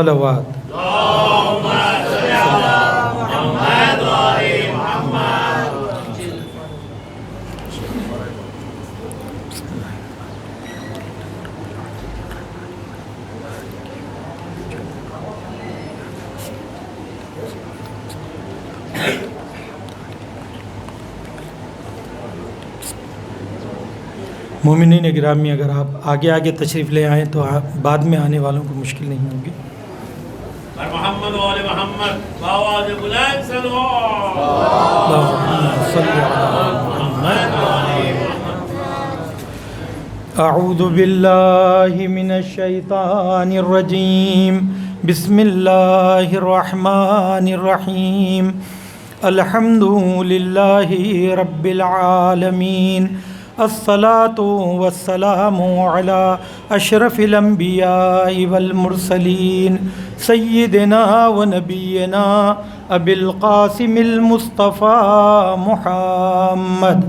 صلوات مومنین گرامی، اگر آپ آگے آگے تشریف لے آئیں تو بعد میں آنے والوں کو مشکل نہیں ہوگی۔ محمد و آل محمد بآواز بلند صلوات۔ اللہم صلی علی محمد۔ اعوذ باللہ من الشیطان الرجیم، بسم اللہ الرحمن الرحیم، الحمد للہ رب العالمین، الصلاة والسلام على اشرف الانبیاء والمرسلین، سیدنا و نبینا ابی القاسم المصطفیٰ محمد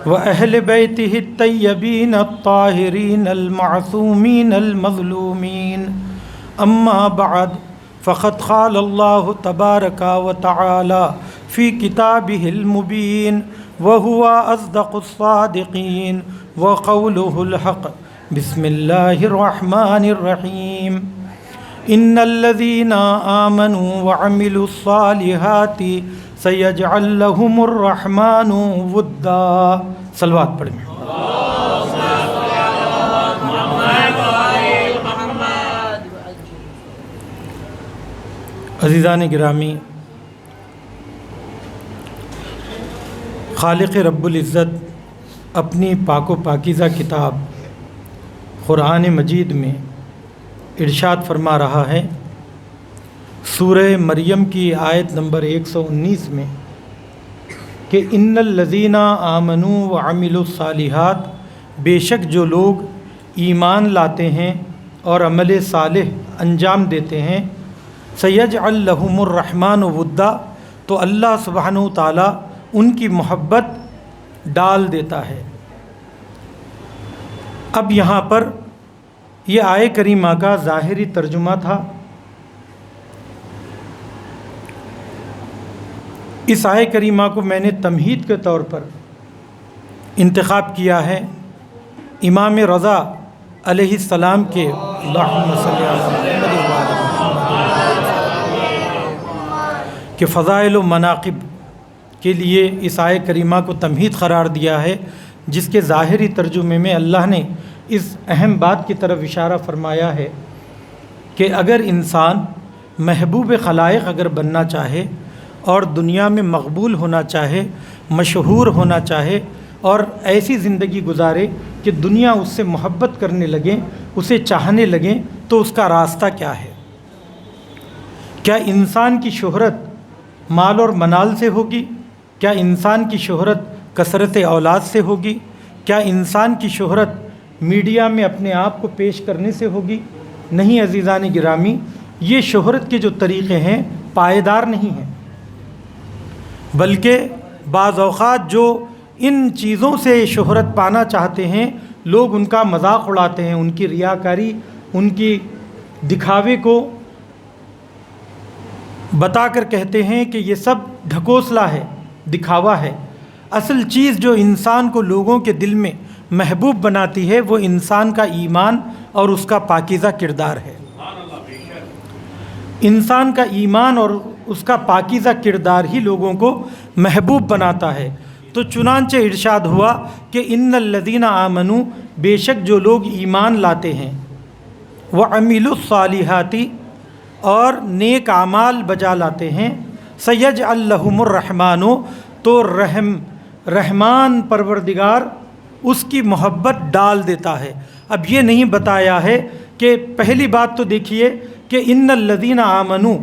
و اہل بیتہ الطیبین الطاہرین المعصومین المظلومین، اما بعد فقد قال اللہ تبارک و تعالی فی کتابہ المبین وہو اصدق الصادقین وقولہ الحق، بسم اللہ الرحمن الرحیم، ان الذین آمنوا وعملوا الصالحات سیجعل لهم الرحمن ودا۔ صلوات پڑھیں۔ عزیزان گرامی، خالق رب العزت اپنی پاک و پاکیزہ کتاب قرآن مجید میں ارشاد فرما رہا ہے، سورہ مریم کی آیت نمبر 119 میں، کہ ان الذین آمنوا وعملوا الصالحات، بے شک جو لوگ ایمان لاتے ہیں اور عمل صالح انجام دیتے ہیں، سیجعل لہم الرحمن ودا، تو اللہ سبحانہ و تعالیٰ ان کی محبت ڈال دیتا ہے۔ اب یہاں پر یہ آیے کریمہ کا ظاہری ترجمہ تھا۔ اس آیے کریمہ کو میں نے تمہید کے طور پر انتخاب کیا ہے امام رضا علیہ السلام کے اللہم صلی علی محمد و آل کہ فضائل و مناقب کے لیے اس آیے کریمہ کو تمہید قرار دیا ہے، جس کے ظاہری ترجمے میں اللہ نے اس اہم بات کی طرف اشارہ فرمایا ہے کہ اگر انسان محبوب خلائق اگر بننا چاہے اور دنیا میں مقبول ہونا چاہے، مشہور ہونا چاہے اور ایسی زندگی گزارے کہ دنیا اس سے محبت کرنے لگیں، اسے چاہنے لگیں، تو اس کا راستہ کیا ہے؟ کیا انسان کی شہرت مال اور منال سے ہوگی؟ کیا انسان کی شہرت کثرت اولاد سے ہوگی؟ کیا انسان کی شہرت میڈیا میں اپنے آپ کو پیش کرنے سے ہوگی؟ نہیں عزیزان گرامی، یہ شہرت کے جو طریقے ہیں پائیدار نہیں ہیں، بلکہ بعض اوقات جو ان چیزوں سے شہرت پانا چاہتے ہیں، لوگ ان کا مذاق اڑاتے ہیں، ان کی ریاکاری، ان کی دکھاوے کو بتا کر کہتے ہیں کہ یہ سب ڈھکوسلا ہے، دکھاوا ہے۔ اصل چیز جو انسان کو لوگوں کے دل میں محبوب بناتی ہے وہ انسان کا ایمان اور اس کا پاکیزہ کردار ہے۔ انسان کا ایمان اور اس کا پاکیزہ کردار ہی لوگوں کو محبوب بناتا ہے۔ تو چنانچہ ارشاد ہوا کہ ان الذین آمنوا، بے شک جو لوگ ایمان لاتے ہیں، وعملوا الصالحات، اور نیک اعمال بجا لاتے ہیں، سیجعل لہم الرحمن، تو رحمان پروردگار اس کی محبت ڈال دیتا ہے۔ اب یہ نہیں بتایا ہے کہ پہلی بات تو دیکھیے کہ ان الذین آمنوا،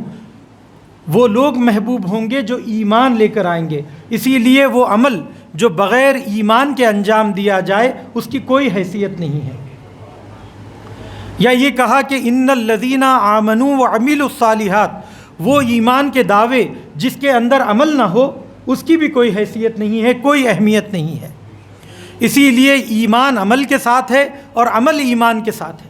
وہ لوگ محبوب ہوں گے جو ایمان لے کر آئیں گے، اسی لیے وہ عمل جو بغیر ایمان کے انجام دیا جائے اس کی کوئی حیثیت نہیں ہے۔ یا یہ کہا کہ ان الذین آمنوا وعملوا الصالحات، وہ ایمان کے دعوے جس کے اندر عمل نہ ہو اس کی بھی کوئی حیثیت نہیں ہے، کوئی اہمیت نہیں ہے۔ اسی لیے ایمان عمل کے ساتھ ہے اور عمل ایمان کے ساتھ ہے۔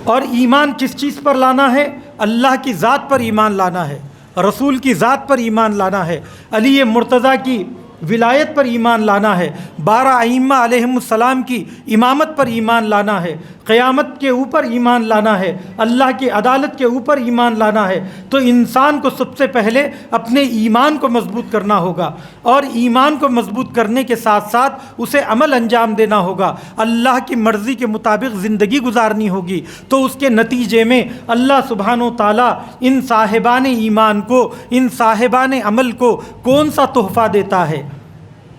اور ایمان کس چیز پر لانا ہے؟ اللہ کی ذات پر ایمان لانا ہے، رسول کی ذات پر ایمان لانا ہے، علی مرتضیٰ کی ولایت پر ایمان لانا ہے، 12 ائمہ علیہم السلام کی امامت پر ایمان لانا ہے، قیامت کے اوپر ایمان لانا ہے، اللہ کی عدالت کے اوپر ایمان لانا ہے۔ تو انسان کو سب سے پہلے اپنے ایمان کو مضبوط کرنا ہوگا، اور ایمان کو مضبوط کرنے کے ساتھ ساتھ اسے عمل انجام دینا ہوگا، اللہ کی مرضی کے مطابق زندگی گزارنی ہوگی۔ تو اس کے نتیجے میں اللہ سبحانہ و تعالیٰ ان صاحبان ایمان کو، ان صاحبان عمل کو کون سا تحفہ دیتا ہے،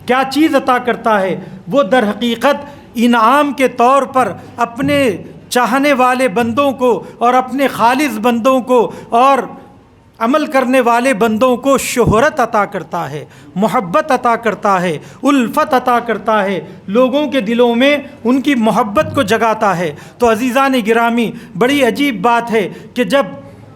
کیا چیز عطا کرتا ہے؟ وہ در حقیقت انعام کے طور پر اپنے چاہنے والے بندوں کو اور اپنے خالص بندوں کو اور عمل کرنے والے بندوں کو شہرت عطا کرتا ہے، محبت عطا کرتا ہے، الفت عطا کرتا ہے، لوگوں کے دلوں میں ان کی محبت کو جگاتا ہے۔ تو عزیزان گرامی، بڑی عجیب بات ہے کہ جب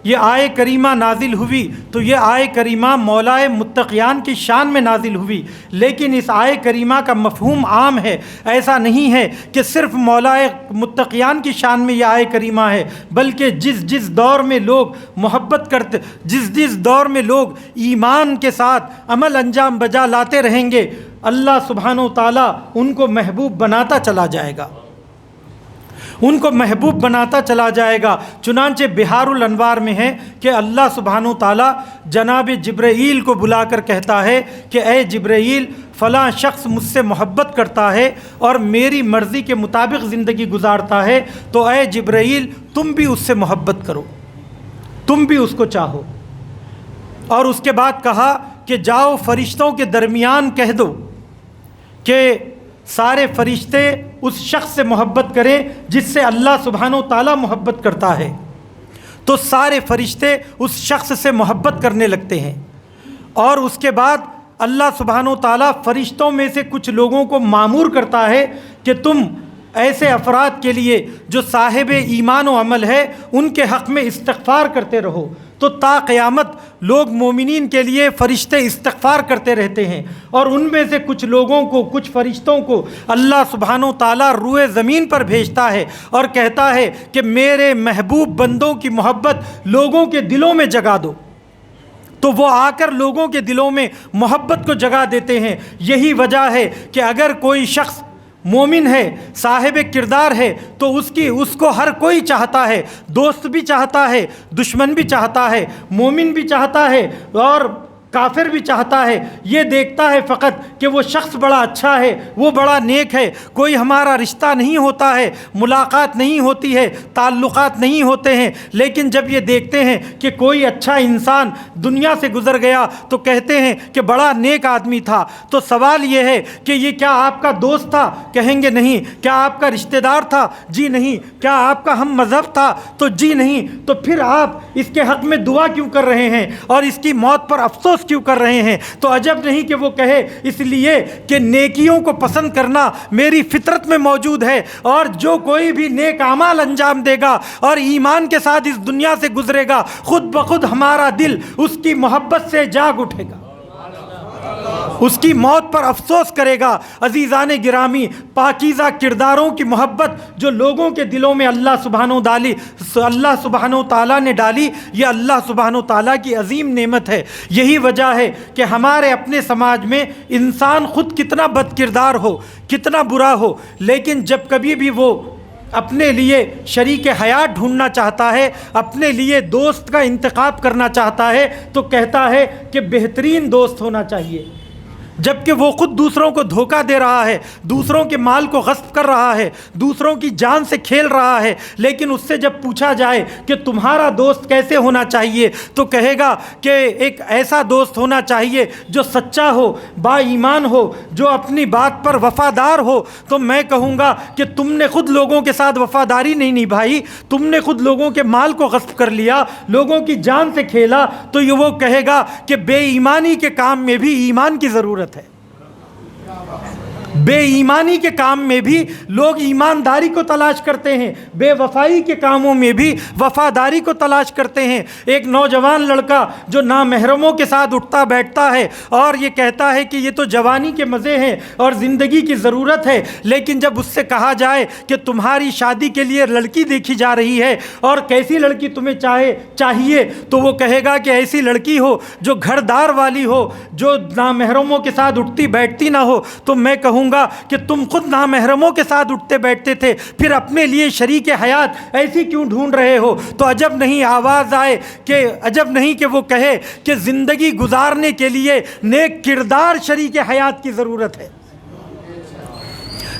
یہ آیے کریمہ نازل ہوئی تو یہ آیے کریمہ مولائے متقیان کی شان میں نازل ہوئی، لیکن اس آیے کریمہ کا مفہوم عام ہے۔ ایسا نہیں ہے کہ صرف مولائے متقیان کی شان میں یہ آیے کریمہ ہے، بلکہ جس دور میں لوگ محبت کرتے، جس دور میں لوگ ایمان کے ساتھ عمل انجام بجا لاتے رہیں گے، اللہ سبحانہ و تعالیٰ ان کو محبوب بناتا چلا جائے گا، ان کو محبوب بناتا چلا جائے گا۔ چنانچہ بہار الانوار میں ہے کہ اللہ سبحانہ تعالیٰ جناب جبرائیل کو بلا کر کہتا ہے کہ اے جبرائیل، فلاں شخص مجھ سے محبت کرتا ہے اور میری مرضی کے مطابق زندگی گزارتا ہے، تو اے جبرائیل تم بھی اس سے محبت کرو، تم بھی اس کو چاہو۔ اور اس کے بعد کہا کہ جاؤ فرشتوں کے درمیان کہہ دو کہ سارے فرشتے اس شخص سے محبت کریں جس سے اللہ سبحانہ و تعالیٰ محبت کرتا ہے۔ تو سارے فرشتے اس شخص سے محبت کرنے لگتے ہیں، اور اس کے بعد اللہ سبحانہ و تعالیٰ فرشتوں میں سے کچھ لوگوں کو مامور کرتا ہے کہ تم ایسے افراد کے لیے جو صاحب ایمان و عمل ہے ان کے حق میں استغفار کرتے رہو۔ تو تا قیامت لوگ مومنین کے لیے فرشتے استغفار کرتے رہتے ہیں، اور ان میں سے کچھ لوگوں کو، کچھ فرشتوں کو اللہ سبحانہ و تعالیٰ روئے زمین پر بھیجتا ہے اور کہتا ہے کہ میرے محبوب بندوں کی محبت لوگوں کے دلوں میں جگا دو۔ تو وہ آ کر لوگوں کے دلوں میں محبت کو جگا دیتے ہیں۔ یہی وجہ ہے کہ اگر کوئی شخص مومن ہے، صاحب کردار ہے، تو اس کو ہر کوئی چاہتا ہے، دوست بھی چاہتا ہے، دشمن بھی چاہتا ہے، مومن بھی چاہتا ہے اور کافر بھی چاہتا ہے۔ یہ دیکھتا ہے فقط کہ وہ شخص بڑا اچھا ہے، وہ بڑا نیک ہے، کوئی ہمارا رشتہ نہیں ہوتا ہے، ملاقات نہیں ہوتی ہے، تعلقات نہیں ہوتے ہیں، لیکن جب یہ دیکھتے ہیں کہ کوئی اچھا انسان دنیا سے گزر گیا تو کہتے ہیں کہ بڑا نیک آدمی تھا۔ تو سوال یہ ہے کہ یہ کیا آپ کا دوست تھا؟ کہیں گے نہیں۔ کیا آپ کا رشتہ دار تھا؟ جی نہیں۔ کیا آپ کا ہم مذہب تھا؟ تو جی نہیں۔ تو پھر آپ اس کے حق میں دعا کیوں کر رہے ہیں اور اس کی موت پر افسوس کیوں کر رہے ہیں؟ تو عجب نہیں کہ وہ کہے اس لیے کہ نیکیوں کو پسند کرنا میری فطرت میں موجود ہے، اور جو کوئی بھی نیک اعمال انجام دے گا اور ایمان کے ساتھ اس دنیا سے گزرے گا، خود بخود ہمارا دل اس کی محبت سے جاگ اٹھے گا، اس کی موت پر افسوس کرے گا۔ عزیزان گرامی، پاکیزہ کرداروں کی محبت جو لوگوں کے دلوں میں اللہ سبحانہ و تعالیٰ نے ڈالی، یہ اللہ سبحانہ و تعالیٰ کی عظیم نعمت ہے۔ یہی وجہ ہے کہ ہمارے اپنے سماج میں انسان خود کتنا بد کردار ہو، کتنا برا ہو، لیکن جب کبھی بھی وہ اپنے لیے شریک حیات ڈھونڈنا چاہتا ہے، اپنے لیے دوست کا انتخاب کرنا چاہتا ہے، تو کہتا ہے کہ بہترین دوست ہونا چاہیے، جبکہ وہ خود دوسروں کو دھوکہ دے رہا ہے، دوسروں کے مال کو غصب کر رہا ہے، دوسروں کی جان سے کھیل رہا ہے۔ لیکن اس سے جب پوچھا جائے کہ تمہارا دوست کیسے ہونا چاہیے، تو کہے گا کہ ایک ایسا دوست ہونا چاہیے جو سچا ہو، با ایمان ہو، جو اپنی بات پر وفادار ہو۔ تو میں کہوں گا کہ تم نے خود لوگوں کے ساتھ وفاداری نہیں نبھائی، تم نے خود لوگوں کے مال کو غصب کر لیا، لوگوں کی جان سے کھیلا، تو یہ وہ کہے گا کہ بے ایمانی کے کام میں بھی ایمان کی ضرورت ہے۔ بے ایمانی کے کام میں بھی لوگ ایمانداری کو تلاش کرتے ہیں، بے وفائی کے کاموں میں بھی وفاداری کو تلاش کرتے ہیں۔ ایک نوجوان لڑکا جو نامحرموں کے ساتھ اٹھتا بیٹھتا ہے اور یہ کہتا ہے کہ یہ تو جوانی کے مزے ہیں اور زندگی کی ضرورت ہے، لیکن جب اس سے کہا جائے کہ تمہاری شادی کے لیے لڑکی دیکھی جا رہی ہے اور کیسی لڑکی تمہیں چاہیے، تو وہ کہے گا کہ ایسی لڑکی ہو جو گھر دار والی ہو، جو نامحرموں کے ساتھ اٹھتی بیٹھتی نہ ہو۔ تو میں کہوں گا کہ تم خود نامحرموں کے ساتھ اٹھتے بیٹھتے تھے، پھر اپنے لیے شریک حیات ایسی کیوں ڈھونڈ رہے ہو؟ تو عجب نہیں آواز آئے کہ عجب نہیں کہ وہ کہے کہ زندگی گزارنے کے لیے نیک کردار شریک حیات کی ضرورت ہے۔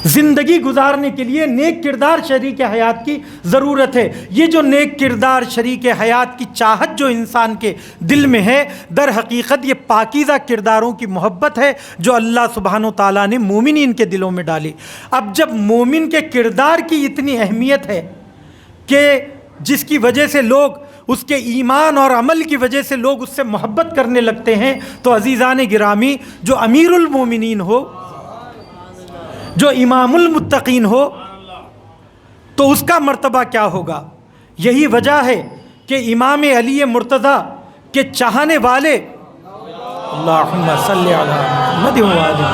زندگی گزارنے کے لیے نیک کردار شریک حیات کی ضرورت ہے۔ یہ جو نیک کردار شریک حیات کی چاہت جو انسان کے دل میں ہے، در حقیقت یہ پاکیزہ کرداروں کی محبت ہے جو اللہ سبحانہ و تعالیٰ نے مومنین کے دلوں میں ڈالی۔ اب جب مومن کے کردار کی اتنی اہمیت ہے کہ جس کی وجہ سے لوگ اس کے ایمان اور عمل کی وجہ سے لوگ اس سے محبت کرنے لگتے ہیں، تو عزیزان گرامی، جو امیر المومنین ہو، جو امام المتقین ہو، تو اس کا مرتبہ کیا ہوگا؟ یہی وجہ ہے کہ امام علی مرتضیٰ کے چاہنے والے، اللہم صلی علی محمد و آلہ،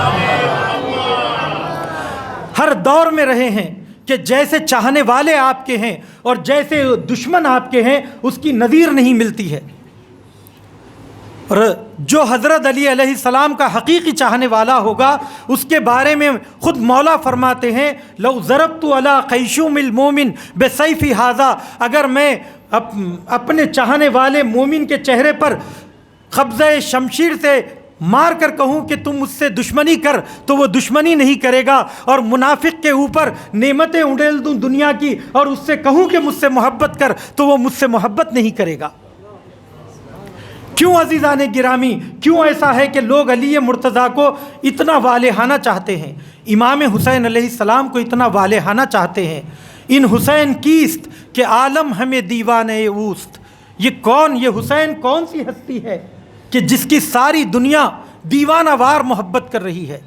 ہر دور میں رہے ہیں کہ جیسے چاہنے والے آپ کے ہیں اور جیسے دشمن آپ کے ہیں، اس کی نظیر نہیں ملتی ہے۔ اور جو حضرت علی علیہ السلام کا حقیقی چاہنے والا ہوگا، اس کے بارے میں خود مولا فرماتے ہیں، لو ضربت علی خیشوم المومن بسیفی ھذا، اگر میں اپنے چاہنے والے مومن کے چہرے پر قبضہ شمشیر سے مار کر کہوں کہ تم مجھ سے دشمنی کر، تو وہ دشمنی نہیں کرے گا، اور منافق کے اوپر نعمتیں اڑیل دوں دنیا کی اور اس سے کہوں کہ مجھ سے محبت کر، تو وہ مجھ سے محبت نہیں کرے گا۔ کیوں عزیزان گرامی، کیوں ایسا ہے کہ لوگ علی مرتضیٰ کو اتنا والہانہ چاہتے ہیں، امام حسین علیہ السلام کو اتنا والہانہ چاہتے ہیں؟ ان حسین کیست کہ عالم ہمیں دیوانے اوست، یہ کون، یہ حسین کون سی ہستی ہے کہ جس کی ساری دنیا دیوانہ وار محبت کر رہی ہے؟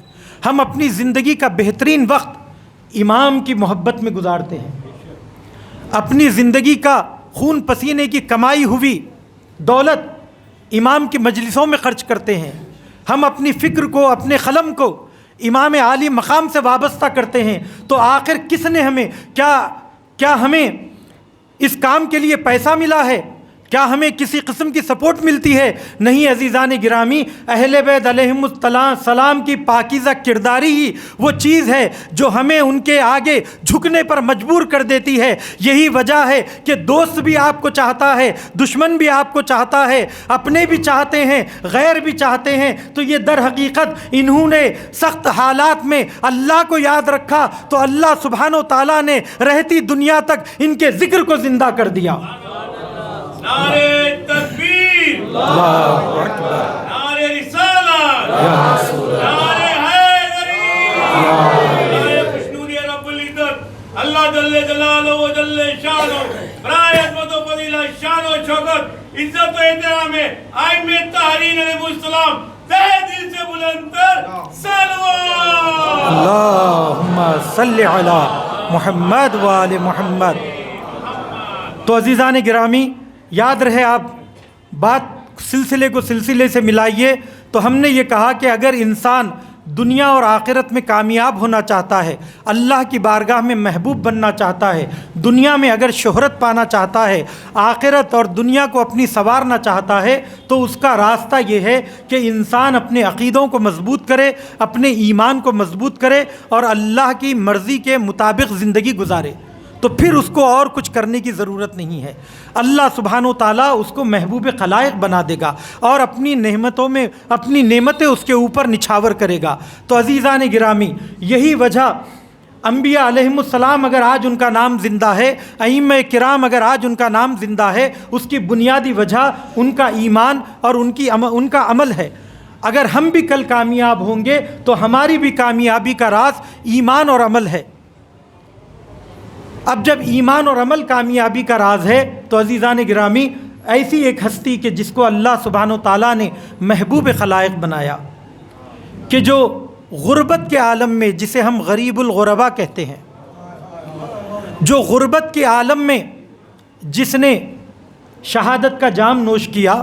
ہم اپنی زندگی کا بہترین وقت امام کی محبت میں گزارتے ہیں، اپنی زندگی کا خون پسینے کی کمائی ہوئی دولت امام کی مجلسوں میں خرچ کرتے ہیں، ہم اپنی فکر کو، اپنے قلم کو امام عالی مقام سے وابستہ کرتے ہیں، تو آخر کس نے ہمیں کیا ہمیں اس کام کے لیے پیسہ ملا ہے؟ کیا ہمیں کسی قسم کی سپورٹ ملتی ہے؟ نہیں عزیزان گرامی، اہل بیت علیہم السلام کی پاکیزہ کرداری ہی وہ چیز ہے جو ہمیں ان کے آگے جھکنے پر مجبور کر دیتی ہے۔ یہی وجہ ہے کہ دوست بھی آپ کو چاہتا ہے، دشمن بھی آپ کو چاہتا ہے، اپنے بھی چاہتے ہیں، غیر بھی چاہتے ہیں، تو یہ در حقیقت انہوں نے سخت حالات میں اللہ کو یاد رکھا تو اللہ سبحانہ و تعالیٰ نے رہتی دنیا تک ان کے ذکر کو زندہ کر دیا۔ نعرے تکبیر، اللہ اکبر، نعرے رسالت، نعرے حیدری، نعرے خوشنودی رب العزت، اللہ جل جلالہ و جل شانہ، برائے عظمت و فضیلت، شان و شوکت، عزت و احترام ہے ائمہ تحریر علیہ السلام، تہہ دل سے بلند تر صلوات۔ اللہم صلی علی محمد و آل محمد۔ تو عزیزان گرامی، یاد رہے، آپ بات سلسلے سے ملائیے، تو ہم نے یہ کہا کہ اگر انسان دنیا اور آخرت میں کامیاب ہونا چاہتا ہے، اللہ کی بارگاہ میں محبوب بننا چاہتا ہے، دنیا میں اگر شہرت پانا چاہتا ہے، آخرت اور دنیا کو اپنی سنوارنا چاہتا ہے، تو اس کا راستہ یہ ہے کہ انسان اپنے عقیدوں کو مضبوط کرے، اپنے ایمان کو مضبوط کرے اور اللہ کی مرضی کے مطابق زندگی گزارے، تو پھر اس کو اور کچھ کرنے کی ضرورت نہیں ہے۔ اللہ سبحانہ و تعالیٰ اس کو محبوب خلائق بنا دے گا اور اپنی نعمتیں اس کے اوپر نچھاور کرے گا۔ تو عزیزان گرامی، یہی وجہ انبیاء علیہم السلام اگر آج ان کا نام زندہ ہے، ائمہ کرام اگر آج ان کا نام زندہ ہے، اس کی بنیادی وجہ ان کا ایمان اور ان کا عمل ہے۔ اگر ہم بھی کل کامیاب ہوں گے تو ہماری بھی کامیابی کا راز ایمان اور عمل ہے۔ اب جب ایمان اور عمل کامیابی کا راز ہے، تو عزیزان گرامی، ایسی ایک ہستی کہ جس کو اللہ سبحانہ و تعالیٰ نے محبوب خلائق بنایا، کہ جو غربت کے عالم میں، جسے ہم غریب الغربا کہتے ہیں، جو غربت کے عالم میں جس نے شہادت کا جام نوش کیا،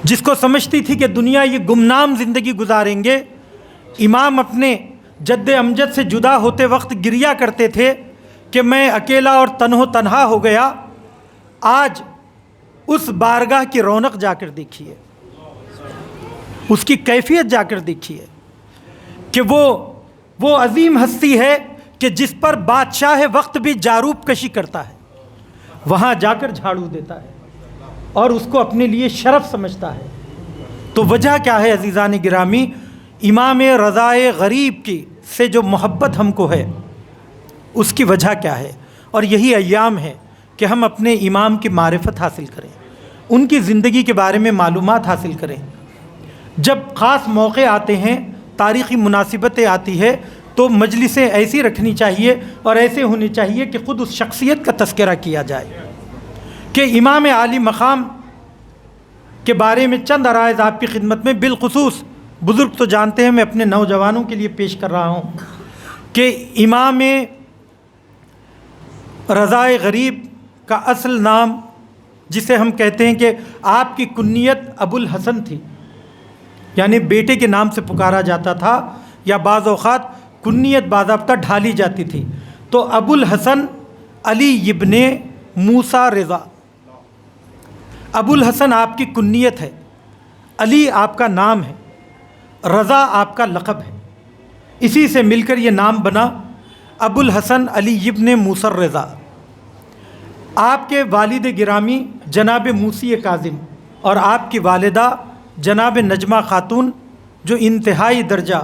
جس کو سمجھتی تھی کہ دنیا یہ گمنام زندگی گزاریں گے، امام اپنے جد امجد سے جدا ہوتے وقت گریا کرتے تھے کہ میں اکیلا اور تنہا ہو گیا۔ آج اس بارگاہ کی رونق جا کر دیکھیے، اس کی کیفیت جا کر دیکھیے کہ وہ عظیم ہستی ہے کہ جس پر بادشاہ وقت بھی جاروب کشی کرتا ہے، وہاں جا کر جھاڑو دیتا ہے اور اس کو اپنے لیے شرف سمجھتا ہے۔ تو وجہ کیا ہے عزیزان گرامی؟ امام رضائے غریب کی سے جو محبت ہم کو ہے، اس کی وجہ کیا ہے؟ اور یہی ایام ہے کہ ہم اپنے امام کی معرفت حاصل کریں، ان کی زندگی کے بارے میں معلومات حاصل کریں۔ جب خاص موقع آتے ہیں، تاریخی مناسبتیں آتی ہے، تو مجلسیں ایسی رکھنی چاہیے اور ایسے ہونی چاہیے کہ خود اس شخصیت کا تذکرہ کیا جائے۔ کہ امام عالی مقام کے بارے میں چند عرائض آپ کی خدمت میں، بالخصوص بزرگ تو جانتے ہیں، میں اپنے نوجوانوں کے لیے پیش کر رہا ہوں کہ امام رضائے غریب کا اصل نام، جسے ہم کہتے ہیں کہ آپ کی کنیت ابو الحسن تھی، یعنی بیٹے کے نام سے پکارا جاتا تھا، یا بعض اوقات کنیت باضابطہ ڈھالی جاتی تھی۔ تو ابو الحسن علی ابن موسیٰ رضا، ابو الحسن آپ کی کنیت ہے، علی آپ کا نام ہے، رضا آپ کا لقب ہے، اسی سے مل کر یہ نام بنا ابو الحسن علی ابن موسیٰ رضا۔ آپ کے والد گرامی جناب موسی کاظم اور آپ کی والدہ جناب نجمہ خاتون، جو انتہائی درجہ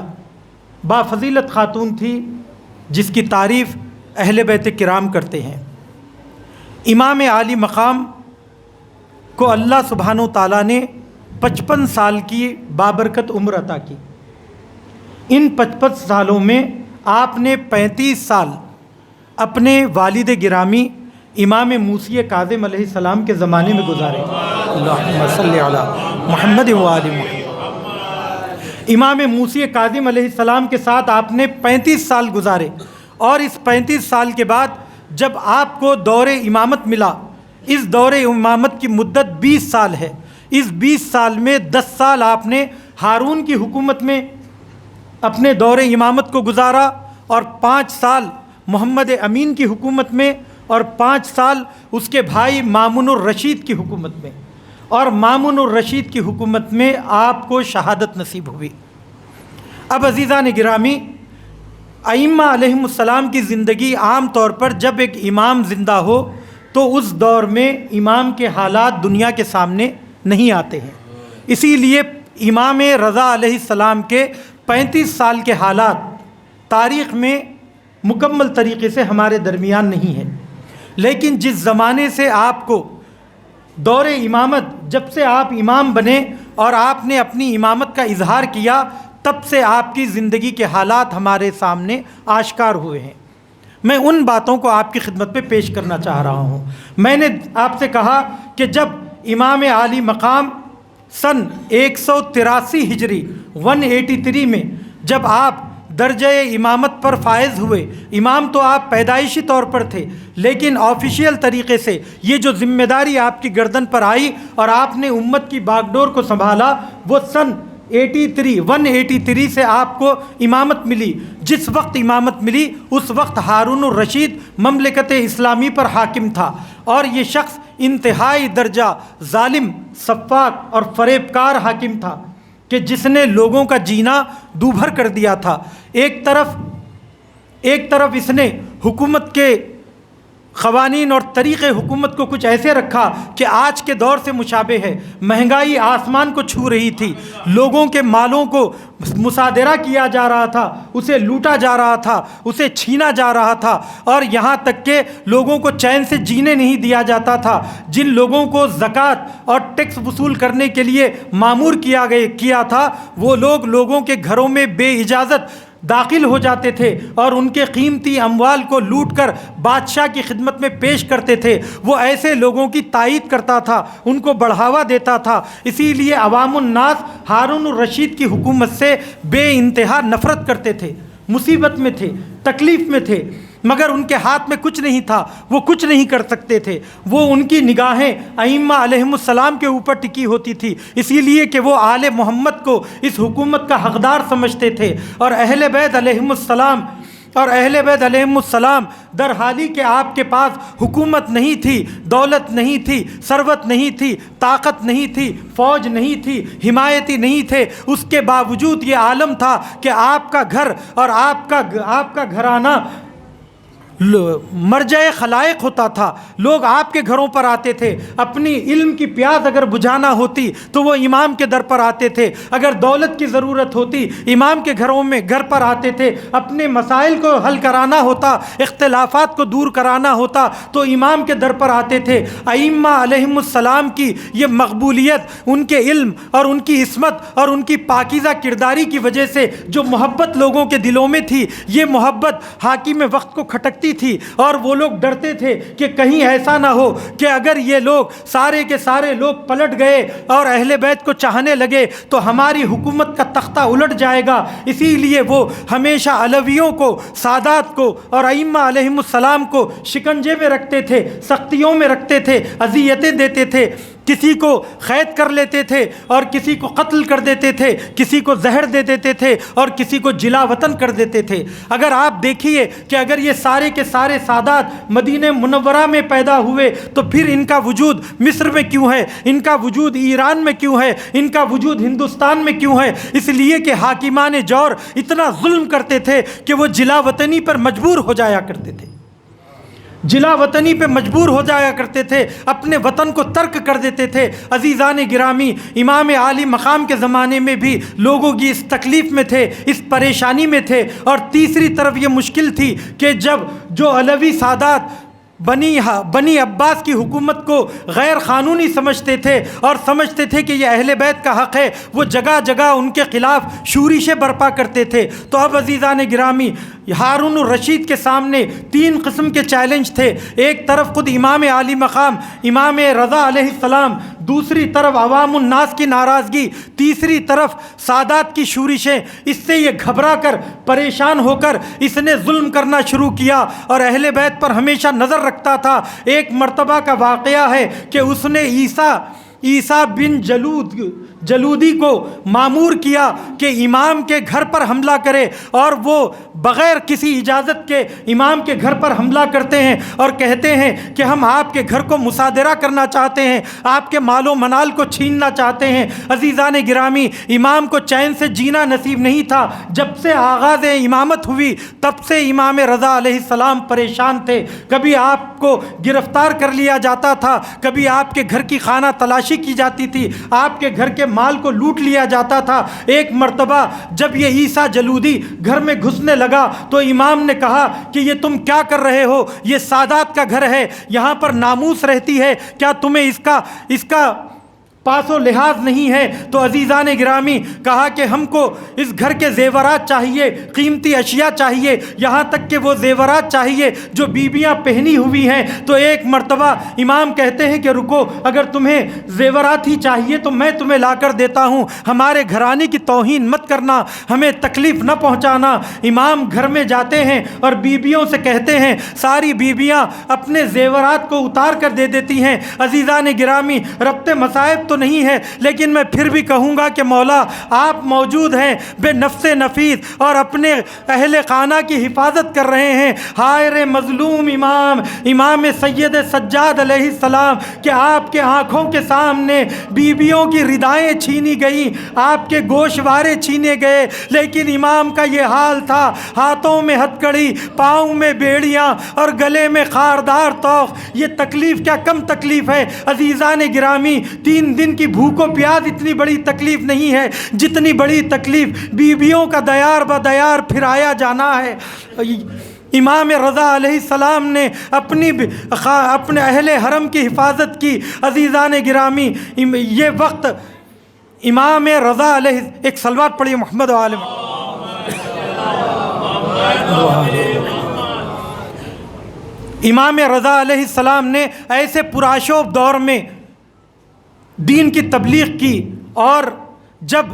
بافضیلت خاتون تھی، جس کی تعریف اہل بیت کرام کرتے ہیں۔ امام عالی مقام کو اللہ سبحانہ و تعالیٰ نے 55 سال کی بابرکت عمر عطا کی۔ ان 55 سالوں میں آپ نے 35 سال اپنے والد گرامی امام موسی کاظم علیہ السلام کے زمانے میں گزارے۔ اللہم صلی علی محمد و آل محمد۔ امام موسی کاظم علیہ السلام کے ساتھ آپ نے 35 سال گزارے، اور اس 35 سال کے بعد جب آپ کو دور امامت ملا، اس دور امامت کی مدت 20 سال ہے۔ اس 20 سال میں 10 سال آپ نے ہارون کی حکومت میں اپنے دور امامت کو گزارا، اور 5 سال محمد امین کی حکومت میں، اور 5 سال اس کے بھائی مامون الرشید کی حکومت میں۔ اور مامون الرشید کی حکومت میں آپ کو شہادت نصیب ہوئی۔ اب عزیزان گرامی، ائمہ علیہم السلام کی زندگی عام طور پر جب ایک امام زندہ ہو تو اس دور میں امام کے حالات دنیا کے سامنے نہیں آتے ہیں، اسی لیے امام رضا علیہ السلام کے 35 سال کے حالات تاریخ میں مکمل طریقے سے ہمارے درمیان نہیں ہیں۔ لیکن جس زمانے سے آپ کو دور امامت، جب سے آپ امام بنے اور آپ نے اپنی امامت کا اظہار کیا، تب سے آپ کی زندگی کے حالات ہمارے سامنے آشکار ہوئے ہیں۔ میں ان باتوں کو آپ کی خدمت پہ پیش کرنا چاہ رہا ہوں۔ میں نے آپ سے کہا کہ جب امام عالی مقام سن 183 ہجری 183 میں جب آپ درجہ امامت پر فائز ہوئے، امام تو آپ پیدائشی طور پر تھے، لیکن آفیشیل طریقے سے یہ جو ذمہ داری آپ کی گردن پر آئی اور آپ نے امت کی باغ ڈور کو سنبھالا، وہ سن 183 سے آپ کو امامت ملی۔ جس وقت امامت ملی اس وقت ہارون الرشید مملکت اسلامی پر حاکم تھا، اور یہ شخص انتہائی درجہ ظالم، سفاک اور فریب کار حاکم تھا کہ جس نے لوگوں کا جینا دوبھر کر دیا تھا۔ ایک طرف اس نے حکومت کے قوانین اور طریقے حکومت کو کچھ ایسے رکھا کہ آج کے دور سے مشابہ ہے۔ مہنگائی آسمان کو چھو رہی تھی، لوگوں کے مالوں کو مصادرہ کیا جا رہا تھا، اسے لوٹا جا رہا تھا، اسے چھینا جا رہا تھا، اور یہاں تک کہ لوگوں کو چین سے جینے نہیں دیا جاتا تھا۔ جن لوگوں کو زکوٰۃ اور ٹیکس وصول کرنے کے لیے مامور کیا تھا، وہ لوگ لوگوں کے گھروں میں بے اجازت داخل ہو جاتے تھے اور ان کے قیمتی اموال کو لوٹ کر بادشاہ کی خدمت میں پیش کرتے تھے، وہ ایسے لوگوں کی تائید کرتا تھا، ان کو بڑھاوا دیتا تھا۔ اسی لیے عوام الناس ہارون الرشید کی حکومت سے بے انتہا نفرت کرتے تھے، مصیبت میں تھے، تکلیف میں تھے، مگر ان کے ہاتھ میں کچھ نہیں تھا، وہ کچھ نہیں کر سکتے تھے۔ وہ ان کی نگاہیں ائمہ علیہم السلام کے اوپر ٹکی ہوتی تھی، اسی لیے کہ وہ آل محمد کو اس حکومت کا حقدار سمجھتے تھے، اور اہل بیت علیہم السلام در حالی کہ آپ کے پاس حکومت نہیں تھی، دولت نہیں تھی، ثروت نہیں تھی، طاقت نہیں تھی، فوج نہیں تھی، حمایتی نہیں تھے، اس کے باوجود یہ عالم تھا کہ آپ کا گھر اور آپ کا گھرانہ مرجع خلائق ہوتا تھا۔ لوگ آپ کے گھروں پر آتے تھے، اپنی علم کی پیاس اگر بجھانا ہوتی تو وہ امام کے در پر آتے تھے، اگر دولت کی ضرورت ہوتی امام کے گھر پر آتے تھے، اپنے مسائل کو حل کرانا ہوتا، اختلافات کو دور کرانا ہوتا تو امام کے در پر آتے تھے۔ ائمہ علیہم السلام کی یہ مقبولیت ان کے علم اور ان کی عصمت اور ان کی پاکیزہ کرداری کی وجہ سے جو محبت لوگوں کے دلوں میں تھی، یہ محبت حاکم وقت کو کھٹکتی تھی، اور وہ لوگ ڈرتے تھے کہ کہیں ایسا نہ ہو کہ اگر یہ لوگ سارے کے سارے لوگ پلٹ گئے اور اہل بیت کو چاہنے لگے تو ہماری حکومت کا تختہ الٹ جائے گا۔ اسی لیے وہ ہمیشہ علویوں کو، سادات کو اور ائمہ علیہم السلام کو شکنجے میں رکھتے تھے، سختیوں میں رکھتے تھے، اذیتیں دیتے تھے، کسی کو قید کر لیتے تھے اور کسی کو قتل کر دیتے تھے، کسی کو زہر دے دیتے تھے اور کسی کو جلا وطن کر دیتے تھے۔ اگر آپ دیکھیے کہ اگر یہ سارے کے سارے سادات مدینہ منورہ میں پیدا ہوئے تو پھر ان کا وجود مصر میں کیوں ہے، ان کا وجود ایران میں کیوں ہے، ان کا وجود ہندوستان میں کیوں ہے؟ اس لیے کہ حاکمان جور اتنا ظلم کرتے تھے کہ وہ جلا وطنی پر مجبور ہو جایا کرتے تھے، جلا وطنی پہ مجبور ہو جایا کرتے تھے، اپنے وطن کو ترک کر دیتے تھے۔ عزیزان گرامی، امام عالی مقام کے زمانے میں بھی لوگوں کی اس تکلیف میں تھے، اس پریشانی میں تھے، اور تیسری طرف یہ مشکل تھی کہ جب جو علوی سادات بنی عباس کی حکومت کو غیر قانونی سمجھتے تھے اور سمجھتے تھے کہ یہ اہل بیت کا حق ہے، وہ جگہ جگہ ان کے خلاف شورشیں برپا کرتے تھے۔ تو اب عزیزان گرامی، ہارون الرشید کے سامنے تین قسم کے چیلنج تھے۔ ایک طرف خود امام عالی مقام امام رضا علیہ السلام، دوسری طرف عوام الناس کی ناراضگی، تیسری طرف سادات کی شورشیں۔ اس سے یہ گھبرا کر، پریشان ہو کر اس نے ظلم کرنا شروع کیا اور اہل بیت پر ہمیشہ نظر رکھتا تھا۔ ایک مرتبہ کا واقعہ ہے کہ اس نے عیسیٰ بن جلودی کو مامور کیا کہ امام کے گھر پر حملہ کرے، اور وہ بغیر کسی اجازت کے امام کے گھر پر حملہ کرتے ہیں اور کہتے ہیں کہ ہم آپ کے گھر کو مصادرہ کرنا چاہتے ہیں، آپ کے مال و منال کو چھیننا چاہتے ہیں۔ عزیزان گرامی، امام کو چین سے جینا نصیب نہیں تھا۔ جب سے آغاز امامت ہوئی تب سے امام رضا علیہ السلام پریشان تھے۔ کبھی آپ کو گرفتار کر لیا جاتا تھا، کبھی آپ کے گھر کی خانہ تلاشی کی جاتی تھی، آپ کے گھر کے مال کو لوٹ لیا جاتا تھا۔ ایک مرتبہ جب یہ عیسیٰ جلودی گھر میں گھسنے لگا تو امام نے کہا کہ یہ تم کیا کر رہے ہو؟ یہ سادات کا گھر ہے، یہاں پر ناموس رہتی ہے، کیا تمہیں اس کا پاس و لحاظ نہیں ہے؟ تو عزیزان گرامی، کہا کہ ہم کو اس گھر کے زیورات چاہیے، قیمتی اشیاء چاہیے، یہاں تک کہ وہ زیورات چاہیے جو بیویاں پہنی ہوئی ہیں۔ تو ایک مرتبہ امام کہتے ہیں کہ رکو، اگر تمہیں زیورات ہی چاہیے تو میں تمہیں لا کر دیتا ہوں، ہمارے گھرانے کی توہین مت کرنا، ہمیں تکلیف نہ پہنچانا۔ امام گھر میں جاتے ہیں اور بیویوں سے کہتے ہیں، ساری بیویاں اپنے زیورات کو اتار کر دے دیتی ہیں۔ عزیزان گرامی، ربط مصائب تو نہیں ہے، لیکن میں پھر بھی کہوں گا کہ مولا آپ موجود ہیں، بے نفس نفیس، اور اپنے اہل خانہ کی حفاظت کر رہے ہیں۔ ہائے رے مظلوم امام سید سجاد علیہ السلام، کہ آپ کے آنکھوں کے سامنے بیویوں کی ردائیں چھینی گئیں، آپ کے گوشوارے چھینے گئے، لیکن امام کا یہ حال تھا، ہاتھوں میں ہتھکڑی، پاؤں میں بیڑیاں اور گلے میں خاردار توق۔ یہ تکلیف کیا کم تکلیف ہے عزیزان گرامی؟ 3 دن کی بھوک و پیاس اتنی بڑی تکلیف نہیں ہے جتنی بڑی تکلیف بیویوں کا دیار بدیار پھرایا جانا ہے۔ امام رضا علیہ السلام نے اپنے اہل حرم کی حفاظت کی۔ عزیزان گرامی، یہ وقت امام رضا علیہ، ایک صلوات پڑھیے محمد و آل محمد۔ امام رضا علیہ السلام نے ایسے پرآشوب دور میں دین کی تبلیغ کی، اور جب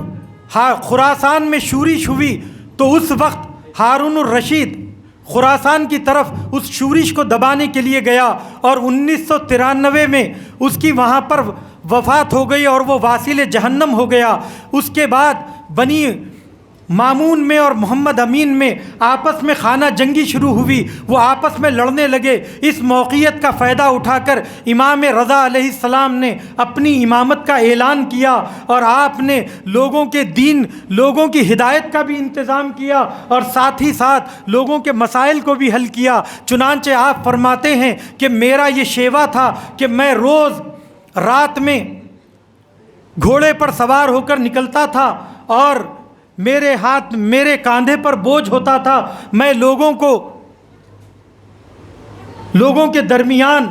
خراسان میں شورش ہوئی تو اس وقت ہارون الرشید خراسان کی طرف اس شورش کو دبانے کے لیے گیا، اور 1993 میں اس کی وہاں پر وفات ہو گئی اور وہ واصل جہنم ہو گیا۔ اس کے بعد بنی مامون میں اور محمد امین میں آپس میں خانہ جنگی شروع ہوئی، وہ آپس میں لڑنے لگے۔ اس موقعیت کا فائدہ اٹھا کر امام رضا علیہ السلام نے اپنی امامت کا اعلان کیا، اور آپ نے لوگوں کے دین، لوگوں کی ہدایت کا بھی انتظام کیا، اور ساتھ ہی ساتھ لوگوں کے مسائل کو بھی حل کیا۔ چنانچہ آپ فرماتے ہیں کہ میرا یہ شیوا تھا کہ میں روز رات میں گھوڑے پر سوار ہو کر نکلتا تھا، اور میرے ہاتھ، میرے کاندھے پر بوجھ ہوتا تھا، میں لوگوں کے درمیان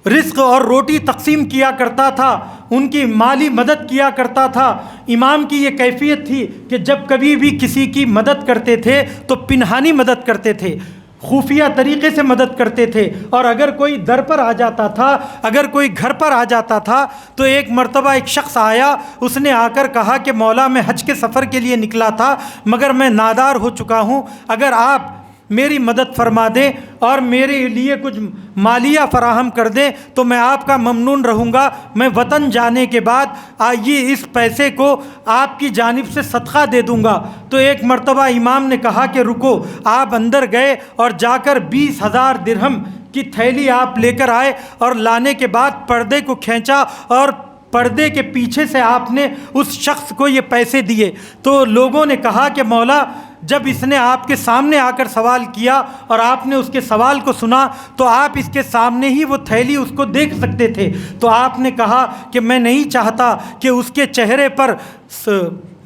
رزق اور روٹی تقسیم کیا کرتا تھا، ان کی مالی مدد کیا کرتا تھا۔ امام کی یہ کیفیت تھی کہ جب کبھی بھی کسی کی مدد کرتے تھے تو پنہانی مدد کرتے تھے، خفیہ طریقے سے مدد کرتے تھے، اور اگر کوئی در پر آ جاتا تھا، اگر کوئی گھر پر آ جاتا تھا تو ایک مرتبہ ایک شخص آیا، اس نے آ کر کہا کہ مولا میں حج کے سفر کے لیے نکلا تھا مگر میں نادار ہو چکا ہوں، اگر آپ میری مدد فرما دیں اور میرے لیے کچھ مالیہ فراہم کر دیں تو میں آپ کا ممنون رہوں گا، میں وطن جانے کے بعد آئیے اس پیسے کو آپ کی جانب سے صدقہ دے دوں گا۔ تو ایک مرتبہ امام نے کہا کہ رکو، آپ اندر گئے اور جا کر 20,000 درہم کی تھیلی آپ لے کر آئے، اور لانے کے بعد پردے کو کھینچا اور پردے کے پیچھے سے آپ نے اس شخص کو یہ پیسے دیے۔ تو لوگوں نے کہا کہ مولا جب اس نے آپ کے سامنے آ کر سوال کیا اور آپ نے اس کے سوال کو سنا تو آپ اس کے سامنے ہی وہ تھیلی اس کو دیکھ سکتے تھے، تو آپ نے کہا کہ میں نہیں چاہتا کہ اس کے چہرے پر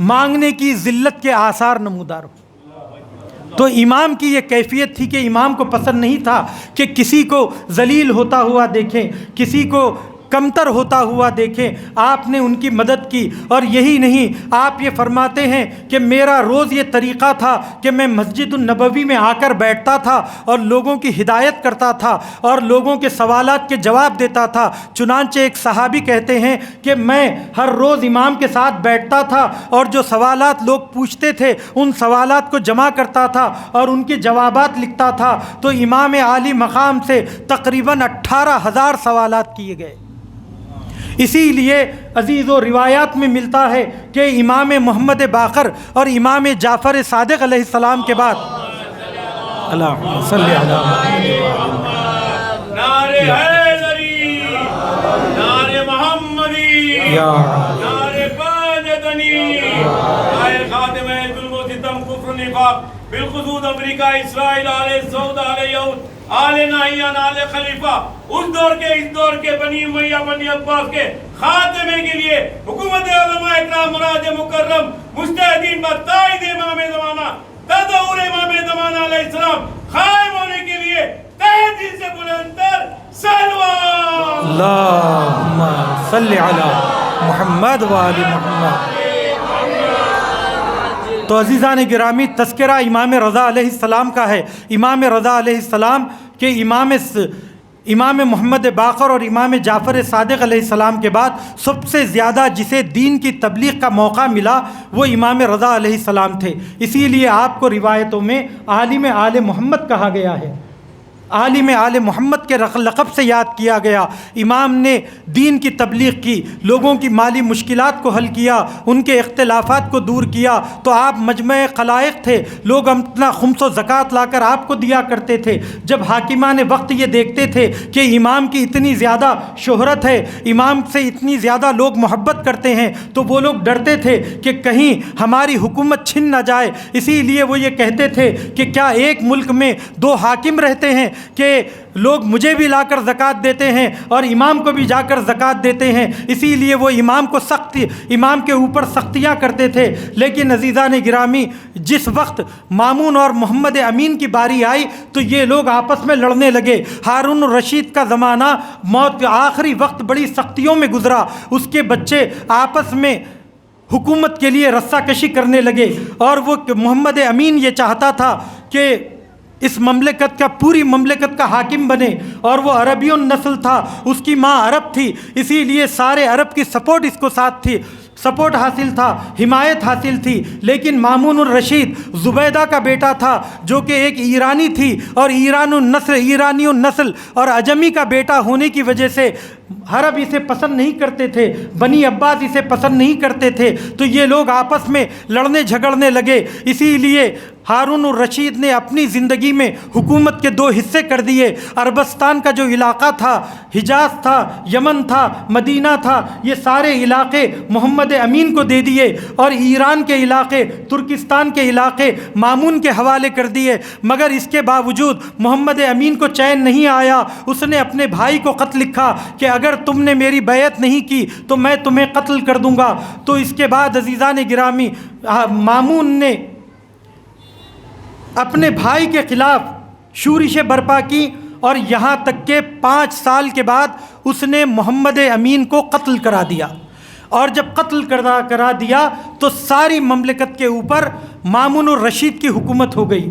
مانگنے کی ذلت کے آثار نمودار ہو۔ تو امام کی یہ کیفیت تھی کہ امام کو پسند نہیں تھا کہ کسی کو ذلیل ہوتا ہوا دیکھیں، کسی کو کمتر ہوتا ہوا دیکھیں، آپ نے ان کی مدد کی۔ اور یہی نہیں، آپ یہ فرماتے ہیں کہ میرا روز یہ طریقہ تھا کہ میں مسجد النبوی میں آ کر بیٹھتا تھا اور لوگوں کی ہدایت کرتا تھا اور لوگوں کے سوالات کے جواب دیتا تھا۔ چنانچہ ایک صحابی کہتے ہیں کہ میں ہر روز امام کے ساتھ بیٹھتا تھا اور جو سوالات لوگ پوچھتے تھے ان سوالات کو جمع کرتا تھا اور ان کے جوابات لکھتا تھا، تو امام عالی مقام سے تقریباً 18,000 سوالات کیے گئے۔ اسی لیے عزیز و روایات میں ملتا ہے کہ امام محمد باقر اور امام جعفر صادق علیہ السلام کے بعد اللہم صلی علی نعرے حیدری، نعرے محمدی، نعرے بانجدنی، آئے خاتم ظلم و ستم کفر نفاق بالخصوص امریکہ، اسرائیل، آل سعود، آل یہود، آل نہیان، آل خلیفہ، اس دور کے اس دور کے بنی امیہ بنی عباس کے خاتمے کے لیے حکومت علماء اکرام مراد مکرم مجتہدین بتائید امام زمانہ تدور امام زمانہ علیہ السلام قائم ہونے کے لیے تہہ دل سے بلند تر سلوات اللہم صلی علی محمد و آل محمد۔ تو عزیزان گرامی، تذکرہ امام رضا علیہ السلام کا ہے۔ امام رضا علیہ السلام کے امام محمد باقر اور امام جعفر صادق علیہ السلام کے بعد سب سے زیادہ جسے دین کی تبلیغ کا موقع ملا وہ امام رضا علیہ السلام تھے۔ اسی لیے آپ کو روایتوں میں عالم آل محمد کہا گیا ہے، عالم آل محمد کے لقب سے یاد کیا گیا۔ امام نے دین کی تبلیغ کی، لوگوں کی مالی مشکلات کو حل کیا، ان کے اختلافات کو دور کیا۔ تو آپ مجمع خلائق تھے، لوگ اپنا خمس و زکوٰۃ لا کر آپ کو دیا کرتے تھے۔ جب حاکمان وقت یہ دیکھتے تھے کہ امام کی اتنی زیادہ شہرت ہے، امام سے اتنی زیادہ لوگ محبت کرتے ہیں، تو وہ لوگ ڈرتے تھے کہ کہیں ہماری حکومت چھن نہ جائے۔ اسی لیے وہ یہ کہتے تھے کہ کیا ایک ملک میں 2 حاکم رہتے ہیں کہ لوگ مجھے بھی لا کر زکوٰۃ دیتے ہیں اور امام کو بھی جا کر زکوٰۃ دیتے ہیں۔ اسی لیے وہ امام کے اوپر سختیاں کرتے تھے۔ لیکن عزیزان گرامی، جس وقت مامون اور محمد امین کی باری آئی تو یہ لوگ آپس میں لڑنے لگے۔ ہارون الرشید کا زمانہ موت کے آخری وقت بڑی سختیوں میں گزرا، اس کے بچے آپس میں حکومت کے لیے رسہ کشی کرنے لگے، اور وہ محمد امین یہ چاہتا تھا کہ اس مملکت کا، پوری مملکت کا حاکم بنے، اور وہ عربی النسل تھا، اس کی ماں عرب تھی، اسی لیے سارے عرب کی سپورٹ اس کو ساتھ تھی، سپورٹ حاصل تھا، حمایت حاصل تھی۔ لیکن مامون الرشید زبیدہ کا بیٹا تھا، جو کہ ایک ایرانی تھی، اور ایرانی النسل اور عجمی کا بیٹا ہونے کی وجہ سے عرب اسے پسند نہیں کرتے تھے، بنی عباس اسے پسند نہیں کرتے تھے، تو یہ لوگ آپس میں لڑنے جھگڑنے لگے۔ اسی لیے ہارون الرشید نے اپنی زندگی میں حکومت کے 2 حصے کر دیے۔ عربستان کا جو علاقہ تھا، حجاز تھا، یمن تھا، مدینہ تھا، یہ سارے علاقے محمد امین کو دے دیے، اور ایران کے علاقے، ترکستان کے علاقے مامون کے حوالے کر دیے۔ مگر اس کے باوجود محمد امین کو چین نہیں آیا، اس نے اپنے بھائی کو خط لکھا کہ اگر تم نے میری بیعت نہیں کی تو میں تمہیں قتل کر دوں گا۔ تو اس کے بعد عزیزان گرامی، مامون نے اپنے بھائی کے خلاف شورشیں برپا کی، اور یہاں تک کہ 5 سال کے بعد اس نے محمد امین کو قتل کرا دیا۔ اور جب قتل کرا دیا تو ساری مملکت کے اوپر مامون الرشید کی حکومت ہو گئی۔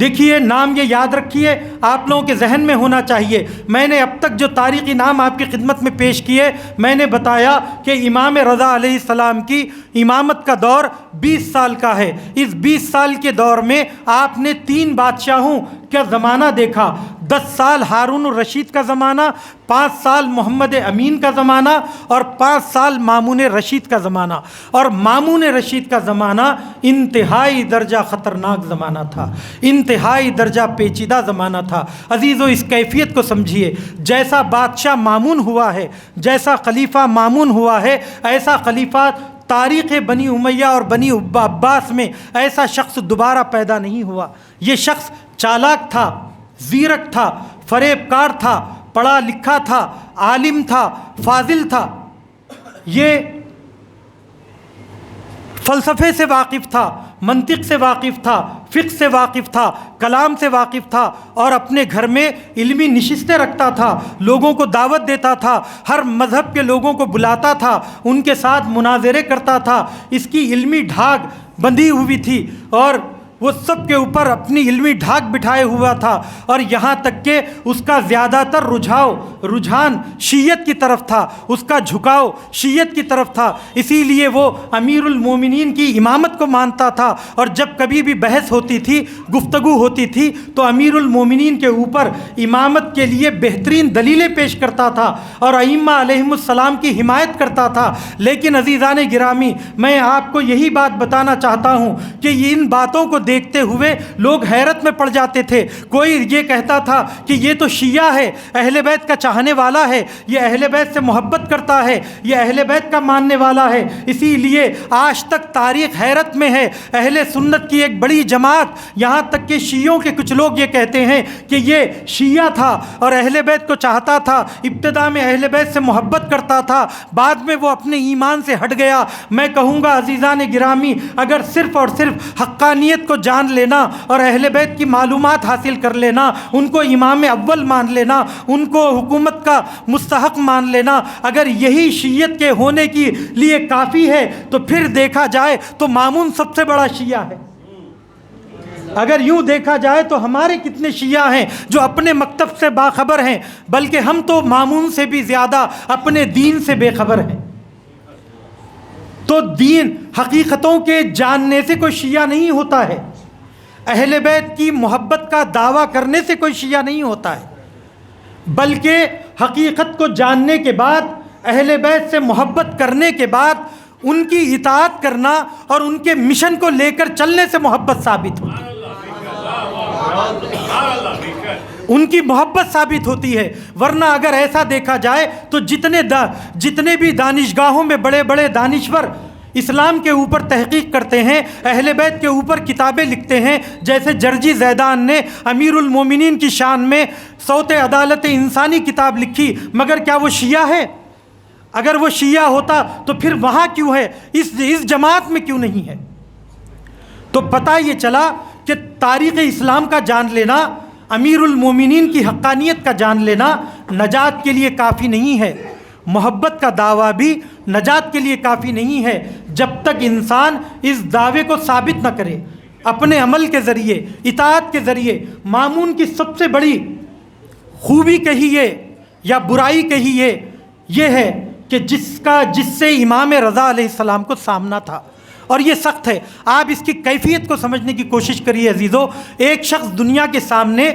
دیکھیے، نام یہ یاد رکھیے، آپ لوگوں کے ذہن میں ہونا چاہیے۔ میں نے اب تک جو تاریخی نام آپ کی خدمت میں پیش کیے، میں نے بتایا کہ امام رضا علیہ السلام کی امامت کا دور 20 سال کا ہے۔ اس 20 سال کے دور میں آپ نے 3 بادشاہوں کا زمانہ دیکھا۔ 10 سال ہارون الرشید کا زمانہ، 5 سال محمد امین کا زمانہ، اور 5 سال مامون رشید کا زمانہ۔ اور مامون رشید کا زمانہ انتہائی درجہ خطرناک زمانہ تھا، انتہائی درجہ پیچیدہ زمانہ تھا۔ عزیزو، اس کیفیت کو سمجھیے، جیسا بادشاہ مامون ہوا ہے، جیسا خلیفہ مامون ہوا ہے، ایسا خلیفہ تاریخ بنی امیہ اور بنی عباس میں ایسا شخص دوبارہ پیدا نہیں ہوا۔ یہ شخص چالاک تھا، زیرک تھا، فریب کار تھا، پڑھا لکھا تھا، عالم تھا، فاضل تھا، یہ فلسفے سے واقف تھا، منطق سے واقف تھا، فقہ سے واقف تھا، کلام سے واقف تھا، اور اپنے گھر میں علمی نشستیں رکھتا تھا، لوگوں کو دعوت دیتا تھا، ہر مذہب کے لوگوں کو بلاتا تھا، ان کے ساتھ مناظرے کرتا تھا۔ اس کی علمی ڈھاگ بندھی ہوئی تھی، اور وہ سب کے اوپر اپنی علمی ڈھاک بٹھائے ہوا تھا، اور یہاں تک کہ اس کا زیادہ تر رجحان شیعت کی طرف تھا، اس کا جھکاؤ شیعت کی طرف تھا۔ اسی لیے وہ امیر المومنین کی امامت کو مانتا تھا، اور جب کبھی بھی بحث ہوتی تھی، گفتگو ہوتی تھی، تو امیر المومنین کے اوپر امامت کے لیے بہترین دلیلیں پیش کرتا تھا، اور ائمہ علیہم السلام کی حمایت کرتا تھا۔ لیکن عزیزان گرامی، میں آپ کو یہی بات بتانا چاہتا ہوں کہ ان باتوں کو دیکھتے ہوئے لوگ حیرت میں پڑ جاتے تھے۔ کوئی یہ کہتا تھا کہ یہ تو شیعہ ہے، اہل بیت کا چاہنے والا ہے، یہ اہل بیت سے محبت کرتا ہے، یہ اہل بیت کا ماننے والا ہے۔ اسی لیے آج تک تاریخ حیرت میں ہے۔ اہل سنت کی ایک بڑی جماعت، یہاں تک کہ شیعوں کے کچھ لوگ یہ کہتے ہیں کہ یہ شیعہ تھا اور اہل بیت کو چاہتا تھا، ابتدا میں اہل بیت سے محبت کرتا تھا، بعد میں وہ اپنے ایمان سے ہٹ گیا۔ میں کہوں گا عزیزان گرامی، اگر صرف اور صرف حقانیت کو جان لینا اور اہل بیت کی معلومات حاصل کر لینا، ان کو امام اول مان لینا، ان کو حکومت کا مستحق مان لینا، اگر یہی شیعت کے ہونے کے لیے کافی ہے، تو پھر دیکھا جائے تو مامون سب سے بڑا شیعہ ہے۔ اگر یوں دیکھا جائے تو ہمارے کتنے شیعہ ہیں جو اپنے مکتب سے باخبر ہیں، بلکہ ہم تو مامون سے بھی زیادہ اپنے دین سے بے خبر ہیں۔ تو دین حقیقتوں کے جاننے سے کوئی شیعہ نہیں ہوتا ہے، اہل بیت کی محبت کا دعویٰ کرنے سے کوئی شیعہ نہیں ہوتا ہے، بلکہ حقیقت کو جاننے کے بعد، اہل بیت سے محبت کرنے کے بعد ان کی اطاعت کرنا اور ان کے مشن کو لے کر چلنے سے محبت ثابت ہوتی ہے، ان کی محبت ثابت ہوتی ہے۔ ورنہ اگر ایسا دیکھا جائے تو جتنے بھی دانشگاہوں میں بڑے بڑے دانشور اسلام کے اوپر تحقیق کرتے ہیں، اہل بیت کے اوپر کتابیں لکھتے ہیں، جیسے جرجی زیدان نے امیر المومنین کی شان میں صوت عدالت انسانی کتاب لکھی، مگر کیا وہ شیعہ ہے؟ اگر وہ شیعہ ہوتا تو پھر وہاں کیوں ہے، اس جماعت میں کیوں نہیں ہے؟ تو پتہ یہ چلا کہ تاریخ اسلام کا جان لینا، امیر المومنین کی حقانیت کا جان لینا نجات کے لیے کافی نہیں ہے، محبت کا دعویٰ بھی نجات کے لیے کافی نہیں ہے۔ جب تک انسان اس دعوے کو ثابت نہ کرے اپنے عمل کے ذریعے، اطاعت کے ذریعے۔ مامون کی سب سے بڑی خوبی کہیے یا برائی کہیے یہ ہے کہ جس سے امام رضا علیہ السلام کو سامنا تھا، اور یہ سخت ہے۔ آپ اس کی کیفیت کو سمجھنے کی کوشش کریے عزیزو۔ ایک شخص دنیا کے سامنے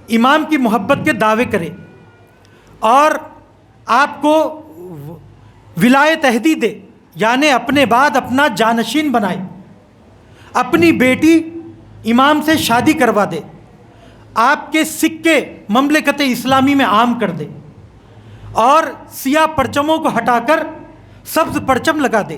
امام کی محبت کے دعوے کرے اور آپ کو ولایت عہدی دے، یعنی اپنے بعد اپنا جانشین بنائے، اپنی بیٹی امام سے شادی کروا دے، آپ کے سکے مملکت اسلامی میں عام کر دے اور سیاہ پرچموں کو ہٹا کر سبز پرچم لگا دے۔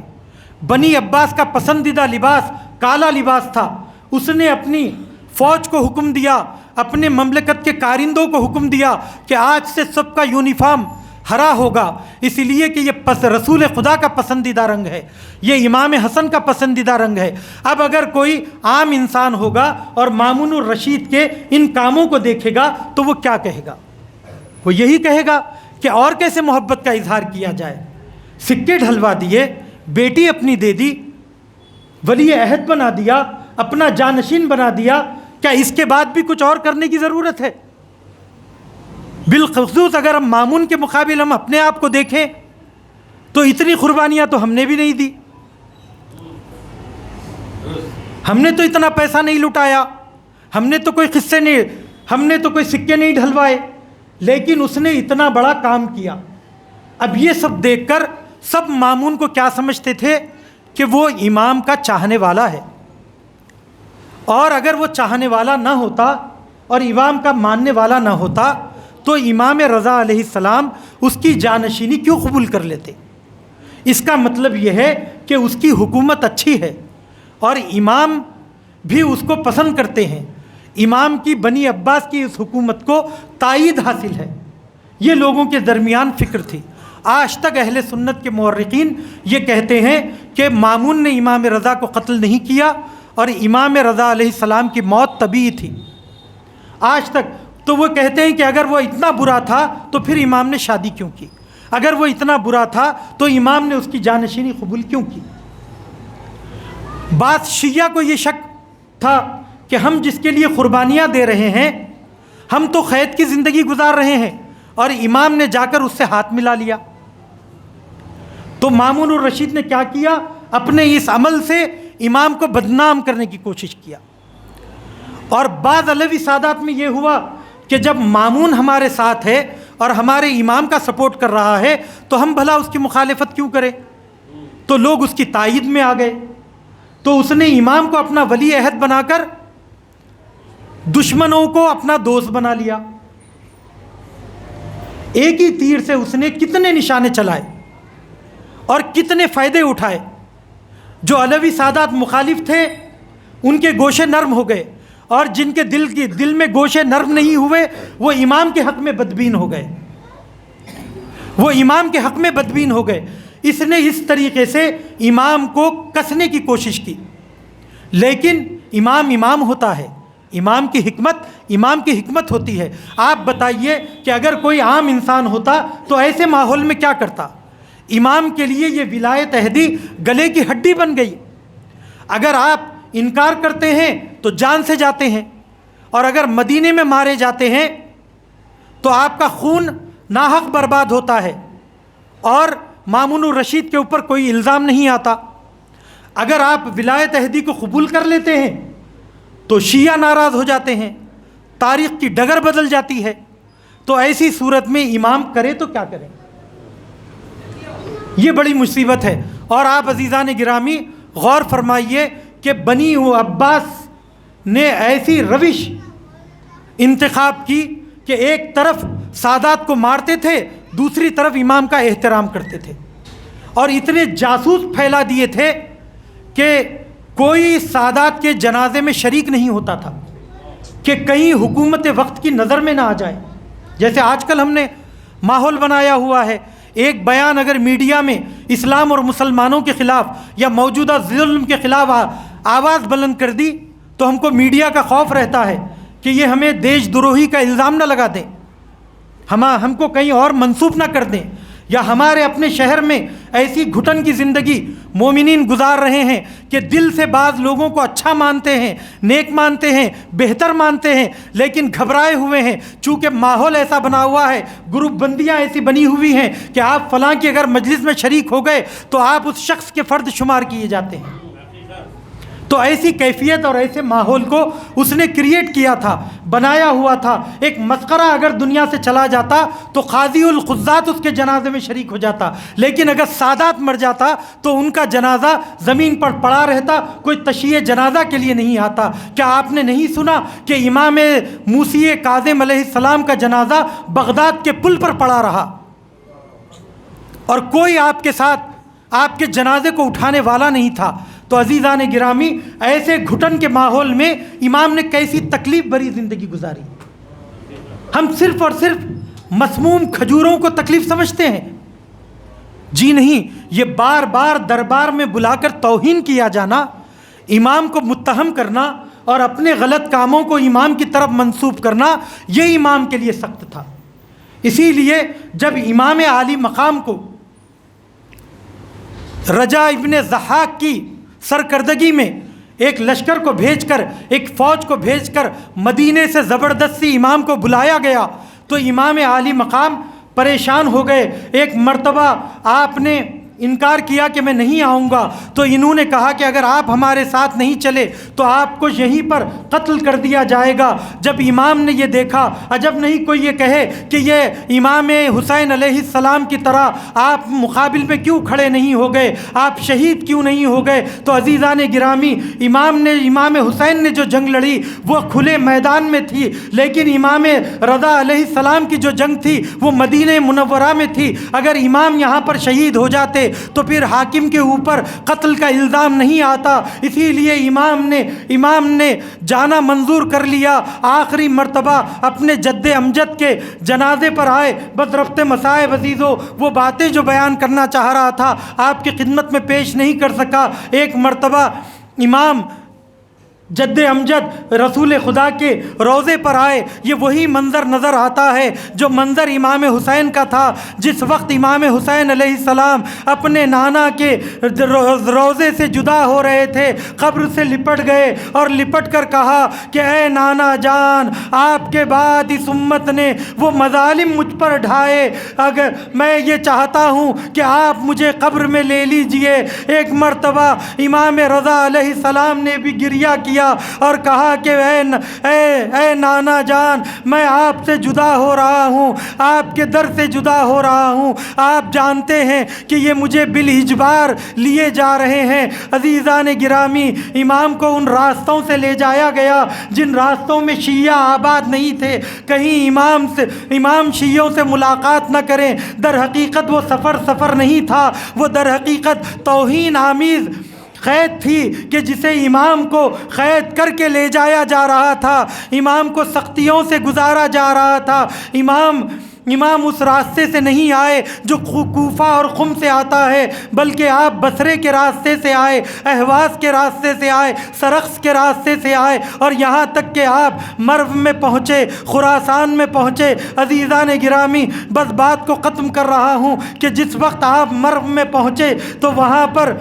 بنی عباس کا پسندیدہ لباس کالا لباس تھا، اس نے اپنی فوج کو حکم دیا، اپنے مملکت کے کارندوں کو حکم دیا کہ آج سے سب کا یونیفارم ہرا ہوگا، اس لیے کہ یہ رسول خدا کا پسندیدہ رنگ ہے، یہ امام حسن کا پسندیدہ رنگ ہے۔ اب اگر کوئی عام انسان ہوگا اور مامون الرشید کے ان کاموں کو دیکھے گا تو وہ کیا کہے گا؟ وہ یہی کہے گا کہ اور کیسے محبت کا اظہار کیا جائے، سکے ڈھلوا دیے، بیٹی اپنی دے دی، ولی عہد بنا دیا، اپنا جانشین بنا دیا، کیا اس کے بعد بھی کچھ اور کرنے کی ضرورت ہے؟ بالخصوص اگر ہم مامون کے مقابل ہم اپنے آپ کو دیکھیں تو اتنی قربانیاں تو ہم نے بھی نہیں دی، ہم نے تو اتنا پیسہ نہیں لٹایا، ہم نے تو کوئی قصے نہیں، ہم نے تو کوئی سکے نہیں ڈھلوائے، لیکن اس نے اتنا بڑا کام کیا۔ اب یہ سب دیکھ کر سب مامون کو کیا سمجھتے تھے کہ وہ امام کا چاہنے والا ہے، اور اگر وہ چاہنے والا نہ ہوتا اور امام کا ماننے والا نہ ہوتا تو امام رضا علیہ السلام اس کی جانشینی کیوں قبول کر لیتے؟ اس کا مطلب یہ ہے کہ اس کی حکومت اچھی ہے اور امام بھی اس کو پسند کرتے ہیں، امام کی بنی عباس کی اس حکومت کو تائید حاصل ہے۔ یہ لوگوں کے درمیان فکر تھی۔ آج تک اہل سنت کے مورخین یہ کہتے ہیں کہ مامون نے امام رضا کو قتل نہیں کیا اور امام رضا علیہ السلام کی موت طبیعی تھی۔ آج تک تو وہ کہتے ہیں کہ اگر وہ اتنا برا تھا تو پھر امام نے شادی کیوں کی؟ اگر وہ اتنا برا تھا تو امام نے اس کی جانشینی قبول کیوں کی؟ بعض شیعہ کو یہ شک تھا کہ ہم جس کے لیے قربانیاں دے رہے ہیں ہم تو قید کی زندگی گزار رہے ہیں اور امام نے جا کر اس سے ہاتھ ملا لیا۔ تو مامون الرشید نے کیا کیا؟ اپنے اس عمل سے امام کو بدنام کرنے کی کوشش کیا۔ اور بعض علوی سادات میں یہ ہوا کہ جب مامون ہمارے ساتھ ہے اور ہمارے امام کا سپورٹ کر رہا ہے تو ہم بھلا اس کی مخالفت کیوں کریں؟ تو لوگ اس کی تائید میں آ گئے، تو اس نے امام کو اپنا ولی عہد بنا کر دشمنوں کو اپنا دوست بنا لیا۔ ایک ہی تیر سے اس نے کتنے نشانے چلائے اور کتنے فائدے اٹھائے۔ جو علوی سادات مخالف تھے ان کے گوشے نرم ہو گئے، اور جن کے دل میں گوشے نرم نہیں ہوئے وہ امام کے حق میں بدبین ہو گئے، وہ امام کے حق میں بدبین ہو گئے۔ اس نے اس طریقے سے امام کو کسنے کی کوشش کی، لیکن امام ہوتا ہے، امام کی حکمت ہوتی ہے۔ آپ بتائیے کہ اگر کوئی عام انسان ہوتا تو ایسے ماحول میں کیا کرتا؟ امام کے لیے یہ ولایت عہدی گلے کی ہڈی بن گئی۔ اگر آپ انکار کرتے ہیں تو جان سے جاتے ہیں، اور اگر مدینے میں مارے جاتے ہیں تو آپ کا خون ناحق برباد ہوتا ہے اور مامون الرشید کے اوپر کوئی الزام نہیں آتا۔ اگر آپ ولایت عہدی کو قبول کر لیتے ہیں تو شیعہ ناراض ہو جاتے ہیں، تاریخ کی ڈگر بدل جاتی ہے۔ تو ایسی صورت میں امام کرے تو کیا کریں؟ یہ بڑی مصیبت ہے۔ اور آپ عزیزان گرامی غور فرمائیے کہ بنی عباس نے ایسی روش انتخاب کی کہ ایک طرف سادات کو مارتے تھے، دوسری طرف امام کا احترام کرتے تھے، اور اتنے جاسوس پھیلا دیے تھے کہ کوئی سادات کے جنازے میں شریک نہیں ہوتا تھا کہ کہیں حکومت وقت کی نظر میں نہ آ جائے۔ جیسے آج کل ہم نے ماحول بنایا ہوا ہے، ایک بیان اگر میڈیا میں اسلام اور مسلمانوں کے خلاف یا موجودہ ظلم کے خلاف آواز بلند کر دی تو ہم کو میڈیا کا خوف رہتا ہے کہ یہ ہمیں دیش دروہی کا الزام نہ لگا دیں، ہم کو کہیں اور منسوب نہ کر دیں۔ یا ہمارے اپنے شہر میں ایسی گھٹن کی زندگی مومنین گزار رہے ہیں کہ دل سے بعض لوگوں کو اچھا مانتے ہیں، نیک مانتے ہیں، بہتر مانتے ہیں، لیکن گھبرائے ہوئے ہیں، چونکہ ماحول ایسا بنا ہوا ہے، گروپ بندیاں ایسی بنی ہوئی ہیں کہ آپ فلاں کی اگر مجلس میں شریک ہو گئے تو آپ اس شخص کے فرد شمار کیے جاتے ہیں۔ تو ایسی کیفیت اور ایسے ماحول کو اس نے کریٹ کیا تھا، بنایا ہوا تھا۔ ایک مسخرہ اگر دنیا سے چلا جاتا تو قاضی القضات اس کے جنازے میں شریک ہو جاتا، لیکن اگر سادات مر جاتا تو ان کا جنازہ زمین پر پڑا رہتا، کوئی تشییع جنازہ کے لیے نہیں آتا۔ کیا آپ نے نہیں سنا کہ امام موسی کاظم علیہ السلام کا جنازہ بغداد کے پل پر پڑا رہا اور کوئی آپ کے ساتھ آپ کے جنازے کو اٹھانے والا نہیں تھا؟ تو عزیزان گرامی، ایسے گھٹن کے ماحول میں امام نے کیسی تکلیف بھری زندگی گزاری۔ ہم صرف اور صرف مسموم کھجوروں کو تکلیف سمجھتے ہیں؟ جی نہیں، یہ بار بار دربار میں بلا کر توہین کیا جانا، امام کو متہم کرنا اور اپنے غلط کاموں کو امام کی طرف منسوب کرنا، یہ امام کے لیے سخت تھا۔ اسی لیے جب امام عالی مقام کو رجا ابن ضحاک کی سرکردگی میں ایک لشکر کو بھیج کر، ایک فوج کو بھیج کر مدینے سے زبردستی امام کو بلایا گیا تو امام عالی مقام پریشان ہو گئے۔ ایک مرتبہ آپ نے انکار کیا کہ میں نہیں آؤں گا، تو انہوں نے کہا کہ اگر آپ ہمارے ساتھ نہیں چلے تو آپ کو یہیں پر قتل کر دیا جائے گا۔ جب امام نے یہ دیکھا، عجب نہیں کوئی یہ کہے کہ یہ امام حسین علیہ السلام کی طرح آپ مقابل میں کیوں کھڑے نہیں ہو گئے، آپ شہید کیوں نہیں ہو گئے؟ تو عزیزان گرامی، امام حسین نے جو جنگ لڑی وہ کھلے میدان میں تھی، لیکن امام رضا علیہ السلام کی جو جنگ تھی وہ مدینہ منورہ میں تھی۔ اگر امام یہاں پر شہید ہو جاتے تو پھر حاکم کے اوپر قتل کا الزام نہیں آتا، اسی لیے امام نے جانا منظور کر لیا۔ آخری مرتبہ اپنے جد امجد کے جنازے پر آئے۔ بس ربط مسائب عزیزو، وہ باتیں جو بیان کرنا چاہ رہا تھا آپ کی خدمت میں پیش نہیں کر سکا۔ ایک مرتبہ امام جد امجد رسول خدا کے روضے پر آئے، یہ وہی منظر نظر آتا ہے جو منظر امام حسین کا تھا۔ جس وقت امام حسین علیہ السلام اپنے نانا کے روضے سے جدا ہو رہے تھے، قبر سے لپٹ گئے اور لپٹ کر کہا کہ اے نانا جان، آپ کے بعد اس امت نے وہ مظالم مجھ پر ڈھائے، اگر میں یہ چاہتا ہوں کہ آپ مجھے قبر میں لے لیجئے۔ ایک مرتبہ امام رضا علیہ السلام نے بھی گریہ کیا اور کہا کہ اے نانا جان، میں آپ سے جدا ہو رہا ہوں، آپ کے در سے جدا ہو رہا ہوں، آپ جانتے ہیں کہ یہ مجھے بالاجبار لیے جا رہے ہیں۔ عزیزان گرامی، امام کو ان راستوں سے لے جایا گیا جن راستوں میں شیعہ آباد نہیں تھے، کہیں امام شیعوں سے ملاقات نہ کریں۔ در حقیقت وہ سفر نہیں تھا، وہ در حقیقت توہین آمیز قید تھی کہ جسے امام کو قید کر کے لے جایا جا رہا تھا، امام کو سختیوں سے گزارا جا رہا تھا۔ امام اس راستے سے نہیں آئے جو کوفہ اور قم سے آتا ہے، بلکہ آپ بصرے کے راستے سے آئے، اہواز کے راستے سے آئے، سرخس کے راستے سے آئے، اور یہاں تک کہ آپ مرو میں پہنچے، خراسان میں پہنچے۔ عزیزان گرامی، بس بات کو ختم کر رہا ہوں کہ جس وقت آپ مرو میں پہنچے تو وہاں پر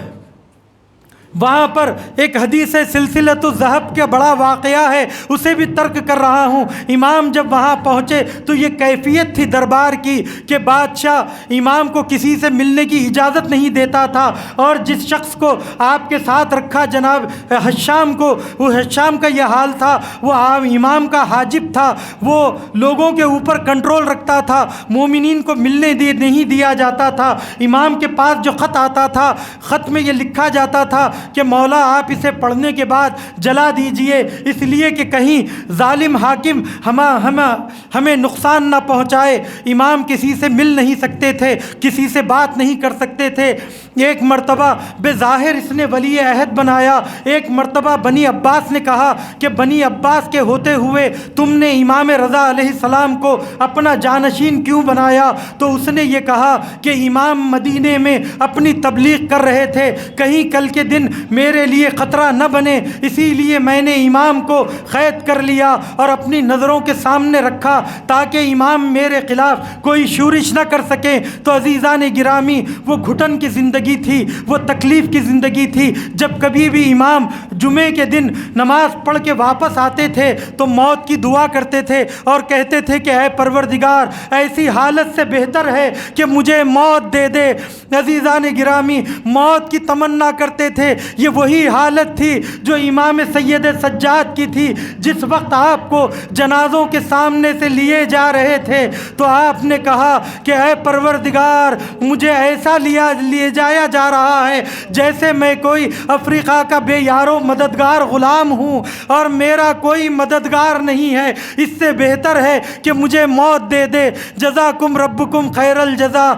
ایک حدیث سلسلۃ الذہب کا بڑا واقعہ ہے، اسے بھی ترک کر رہا ہوں۔ امام جب وہاں پہنچے تو یہ کیفیت تھی دربار کی کہ بادشاہ امام کو کسی سے ملنے کی اجازت نہیں دیتا تھا، اور جس شخص کو آپ کے ساتھ رکھا جناب حشام کو، وہ حشام کا یہ حال تھا، وہ امام کا حاجب تھا، وہ لوگوں کے اوپر کنٹرول رکھتا تھا، مومنین کو ملنے نہیں دیا جاتا تھا۔ امام کے پاس جو خط آتا تھا، خط میں یہ لکھا جاتا تھا کہ مولا آپ اسے پڑھنے کے بعد جلا دیجئے، اس لیے کہ کہیں ظالم حاکم ہمیں نقصان نہ پہنچائے۔ امام کسی سے مل نہیں سکتے تھے، کسی سے بات نہیں کر سکتے تھے۔ ایک مرتبہ بظاہر اس نے ولی عہد بنایا، ایک مرتبہ بنی عباس نے کہا کہ بنی عباس کے ہوتے ہوئے تم نے امام رضا علیہ السلام کو اپنا جانشین کیوں بنایا؟ تو اس نے یہ کہا کہ امام مدینے میں اپنی تبلیغ کر رہے تھے، کہیں کل کے دن میرے لیے خطرہ نہ بنے، اسی لیے میں نے امام کو قید کر لیا اور اپنی نظروں کے سامنے رکھا تاکہ امام میرے خلاف کوئی شورش نہ کر سکیں۔ تو عزیزان گرامی، وہ گھٹن کی زندگی تھی، وہ تکلیف کی زندگی تھی۔ جب کبھی بھی امام جمعے کے دن نماز پڑھ کے واپس آتے تھے تو موت کی دعا کرتے تھے اور کہتے تھے کہ اے پروردگار، ایسی حالت سے بہتر ہے کہ مجھے موت دے دے۔ عزیزان گرامی، موت کی تمنا کرتے تھے۔ یہ وہی حالت تھی جو امام سید سجاد کی تھی۔ جس وقت آپ کو جنازوں کے سامنے سے لیے جا رہے تھے تو آپ نے کہا کہ اے پروردگار، مجھے ایسا لیے جایا جا رہا ہے جیسے میں کوئی افریقہ کا بے یار و مددگار غلام ہوں اور میرا کوئی مددگار نہیں ہے۔ اس سے بہتر ہے کہ مجھے موت دے دے۔ جزاکم ربکم خیر الجزا۔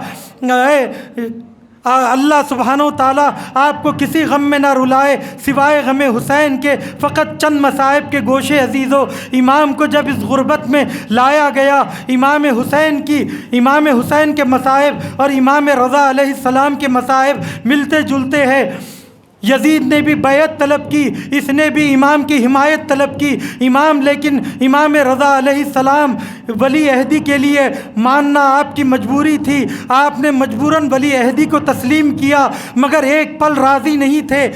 اللہ سبحانہ و تعالیٰ آپ کو کسی غم میں نہ رلائے سوائے غم حسین کے۔ فقط چند مصائب کے گوشے عزیزو، امام کو جب اس غربت میں لایا گیا، امام حسین کے مصائب اور امام رضا علیہ السلام کے مصائب ملتے جلتے ہیں۔ یزید نے بھی بیعت طلب کی، اس نے بھی امام کی حمایت طلب کی، لیکن امام رضا علیہ السلام ولی عہدی کے لیے ماننا آپ کی مجبوری تھی۔ آپ نے مجبوراً ولی عہدی کو تسلیم کیا، مگر ایک پل راضی نہیں تھے۔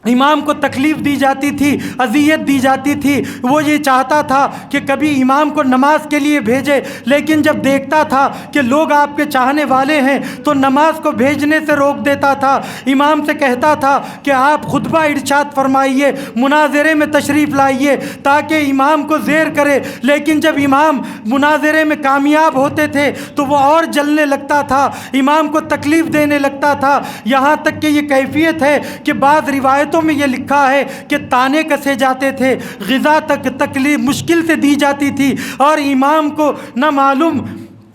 امام کو تکلیف دی جاتی تھی، اذیت دی جاتی تھی۔ وہ یہ چاہتا تھا کہ کبھی امام کو نماز کے لیے بھیجے، لیکن جب دیکھتا تھا کہ لوگ آپ کے چاہنے والے ہیں تو نماز کو بھیجنے سے روک دیتا تھا۔ امام سے کہتا تھا کہ آپ خطبہ ارشاد فرمائیے، مناظرے میں تشریف لائیے تاکہ امام کو زیر کرے، لیکن جب امام مناظرے میں کامیاب ہوتے تھے تو وہ اور جلنے لگتا تھا، امام کو تکلیف دینے لگتا تھا۔ یہاں تک کہ یہ کیفیت ہے کہ بعض روایتوں میں یہ لکھا ہے کہ تانے کسے جاتے تھے، غذا تک تکلیف مشکل سے دی جاتی تھی، اور امام کو نہ معلوم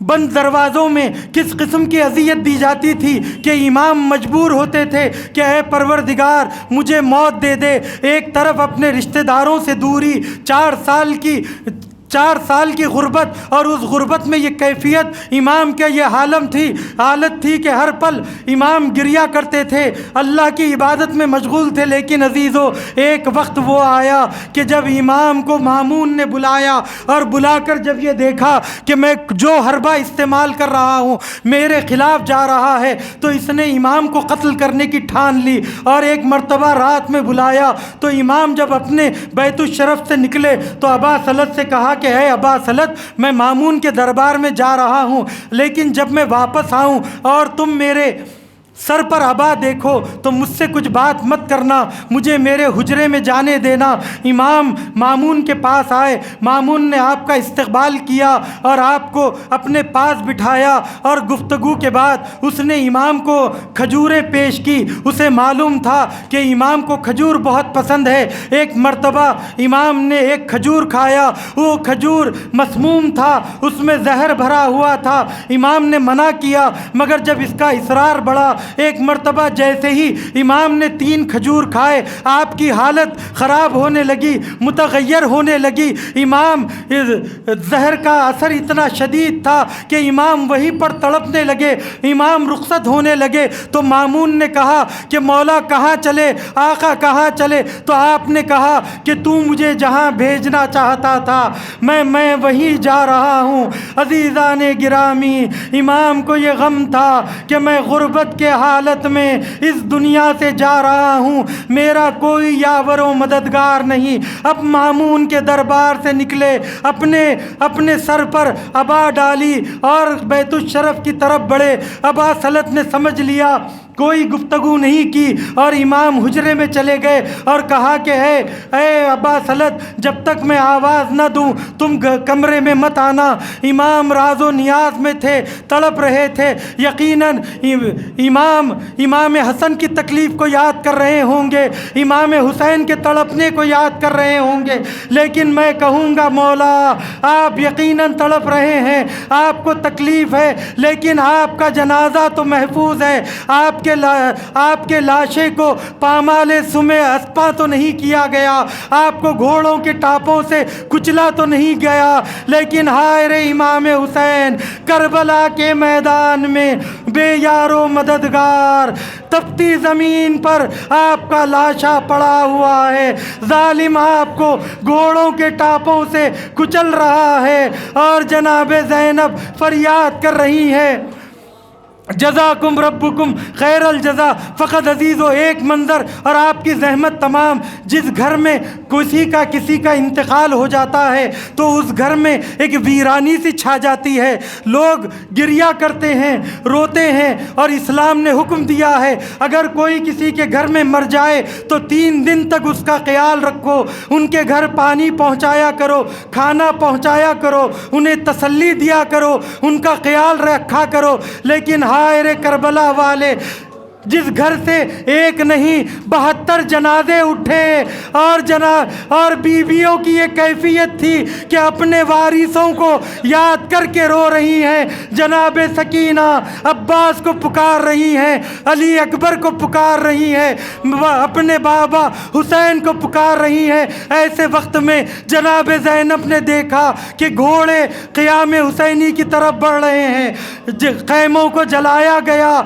بند دروازوں میں کس قسم کی اذیت دی جاتی تھی کہ امام مجبور ہوتے تھے کہ اے پروردگار مجھے موت دے دے۔ ایک طرف اپنے رشتہ داروں سے دوری، 4 سال کی غربت، اور اس غربت میں یہ کیفیت امام کا یہ حالت تھی کہ ہر پل امام گریا کرتے تھے، اللہ کی عبادت میں مشغول تھے۔ لیکن عزیزو، ایک وقت وہ آیا کہ جب امام کو مامون نے بلایا، اور بلا کر جب یہ دیکھا کہ میں جو حربہ استعمال کر رہا ہوں میرے خلاف جا رہا ہے، تو اس نے امام کو قتل کرنے کی ٹھان لی۔ اور ایک مرتبہ رات میں بلایا تو امام جب اپنے بیت الشرف سے نکلے تو ابا سلط سے کہا کہ اے ابا سلط، میں مامون کے دربار میں جا رہا ہوں، لیکن جب میں واپس آؤں اور تم میرے سر پر عبا دیکھو تو مجھ سے کچھ بات مت کرنا، مجھے میرے حجرے میں جانے دینا۔ امام مامون کے پاس آئے، مامون نے آپ کا استقبال کیا اور آپ کو اپنے پاس بٹھایا، اور گفتگو کے بعد اس نے امام کو کھجوریں پیش کی۔ اسے معلوم تھا کہ امام کو کھجور بہت پسند ہے۔ ایک مرتبہ امام نے ایک کھجور کھایا، وہ کھجور مسموم تھا، اس میں زہر بھرا ہوا تھا۔ امام نے منع کیا، مگر جب اس کا اصرار بڑھا، ایک مرتبہ جیسے ہی امام نے 3 کھجور کھائے، آپ کی حالت خراب ہونے لگی، متغیر ہونے لگی۔ امام زہر کا اثر اتنا شدید تھا کہ امام وہیں پر تڑپنے لگے، امام رخصت ہونے لگے۔ تو مامون نے کہا کہ مولا کہاں چلے، آقا کہاں چلے؟ تو آپ نے کہا کہ تو مجھے جہاں بھیجنا چاہتا تھا میں وہیں جا رہا ہوں۔ عزیزان گرامی، امام کو یہ غم تھا کہ میں غربت کے حالت میں اس دنیا سے جا رہا ہوں، میرا کوئی یاور و مددگار نہیں۔ اب مامون کے دربار سے نکلے، اپنے سر پر عبا ڈالی اور بیت الشرف کی طرف بڑھے۔ ابا سلط نے سمجھ لیا، کوئی گفتگو نہیں کی، اور امام حجرے میں چلے گئے اور کہا کہ اے ابا سلط، جب تک میں آواز نہ دوں تم کمرے میں مت آنا۔ امام راز و نیاز میں تھے، تڑپ رہے تھے، یقیناً امام حسن کی تکلیف کو یاد کر رہے ہوں گے، امام حسین کے تڑپنے کو یاد کر رہے ہوں گے، لیکن میں کہوں گا مولا آپ یقیناً تڑپ رہے ہیں، آپ کو تکلیف ہے، لیکن آپ کا جنازہ تو محفوظ ہے، آپ آپ کے لاشے کو پامال سمے اسپا تو نہیں کیا گیا، آپ کو گھوڑوں کے ٹاپوں سے کچلا تو نہیں گیا، لیکن ہائے رے امام حسین، کربلا کے میدان میں بے یار و مددگار، تپتی زمین پر آپ کا لاشا پڑا ہوا ہے، ظالم آپ کو گھوڑوں کے ٹاپوں سے کچل رہا ہے، اور جناب زینب فریاد کر رہی ہے جزاکم ربکم خیر الجزا۔ فقط عزیزو ایک منظر اور آپ کی زحمت تمام، جس گھر میں کسی کا انتقال ہو جاتا ہے تو اس گھر میں ایک ویرانی سی چھا جاتی ہے، لوگ گریہ کرتے ہیں، روتے ہیں، اور اسلام نے حکم دیا ہے اگر کوئی کسی کے گھر میں مر جائے تو 3 دن تک اس کا خیال رکھو، ان کے گھر پانی پہنچایا کرو، کھانا پہنچایا کرو، انہیں تسلی دیا کرو، ان کا خیال رکھا کرو۔ لیکن ہائے رے کربلا والے، جس گھر سے ایک نہیں 72 جنازے اٹھے، اور بیویوں کی یہ کیفیت تھی کہ اپنے وارثوں کو یاد کر کے رو رہی ہیں، جناب سکینہ عباس کو پکار رہی ہیں، علی اکبر کو پکار رہی ہیں، اپنے بابا حسین کو پکار رہی ہیں۔ ایسے وقت میں جناب زینب نے دیکھا کہ گھوڑے قیام حسینی کی طرف بڑھ رہے ہیں، خیموں کو جلایا گیا،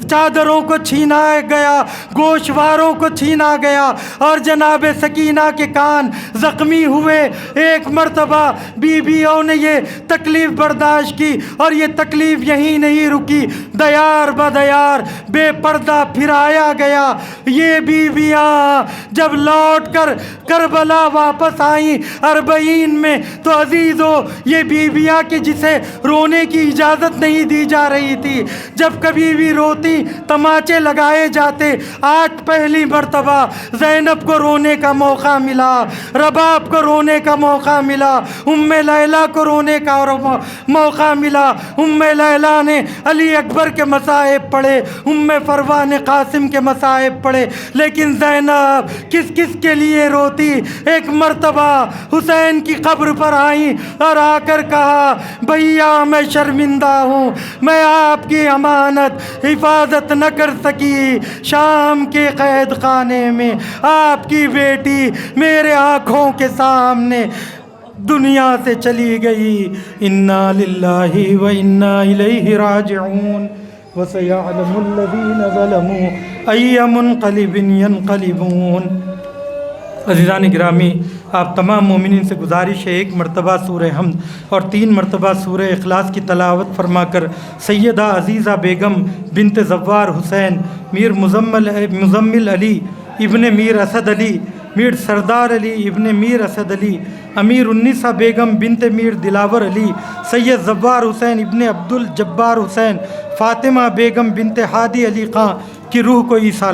چادروں کو چھینا گیا، گوشواروں کو چھینا گیا، اور جناب سکینہ کے کان زخمی ہوئے۔ ایک مرتبہ بیویوں نے یہ تکلیف برداشت کی، اور یہ تکلیف یہیں نہیں رکی، دیار بدیار بے پردہ پھرایا گیا۔ یہ بیویاں جب لوٹ کر کربلا واپس آئیں 40 میں، تو عزیزو یہ بیویاں کہ جسے رونے کی اجازت نہیں دی جا رہی تھی، جب کبھی بھی روتی تماچے لگائے جاتے، آج پہلی مرتبہ زینب کو رونے کا موقع ملا، رباب کو رونے کا موقع ملا، ام لیلہ کو رونے کا موقع ملا۔ ام لیلہ نے علی اکبر کے مصائب پڑھے، ام فروہ نے قاسم کے مصائب پڑھے، لیکن زینب کس کس کے لیے روتی؟ ایک مرتبہ حسین کی قبر پر آئیں اور آ کر کہا بھیا میں شرمندہ ہوں، میں آپ کی امانت حفاظت نہ کر سکی، شام کے قید خانے میں آپ کی بیٹی میرے آنکھوں کے سامنے دنیا سے چلی گئی۔ انا للہ و انا الیہ راجعون وسیعلم الذین ظلموا ای منقلب ینقلبون۔ عزیزان گرامی، آپ تمام مومنین سے گزارش ہے 1 مرتبہ سورہ حمد اور 3 مرتبہ سورہ اخلاص کی تلاوت فرما کر سیدہ عزیزہ بیگم بنت زوار حسین، میر مزمل علی ابن میر اسد علی، میر سردار علی ابن میر اسد علی، امیر النساء بیگم بنت میر دلاور علی، سید زوار حسین ابن عبد الجبار حسین، فاطمہ بیگم بنت ہادی علی خان کی روح کو عیسیٰ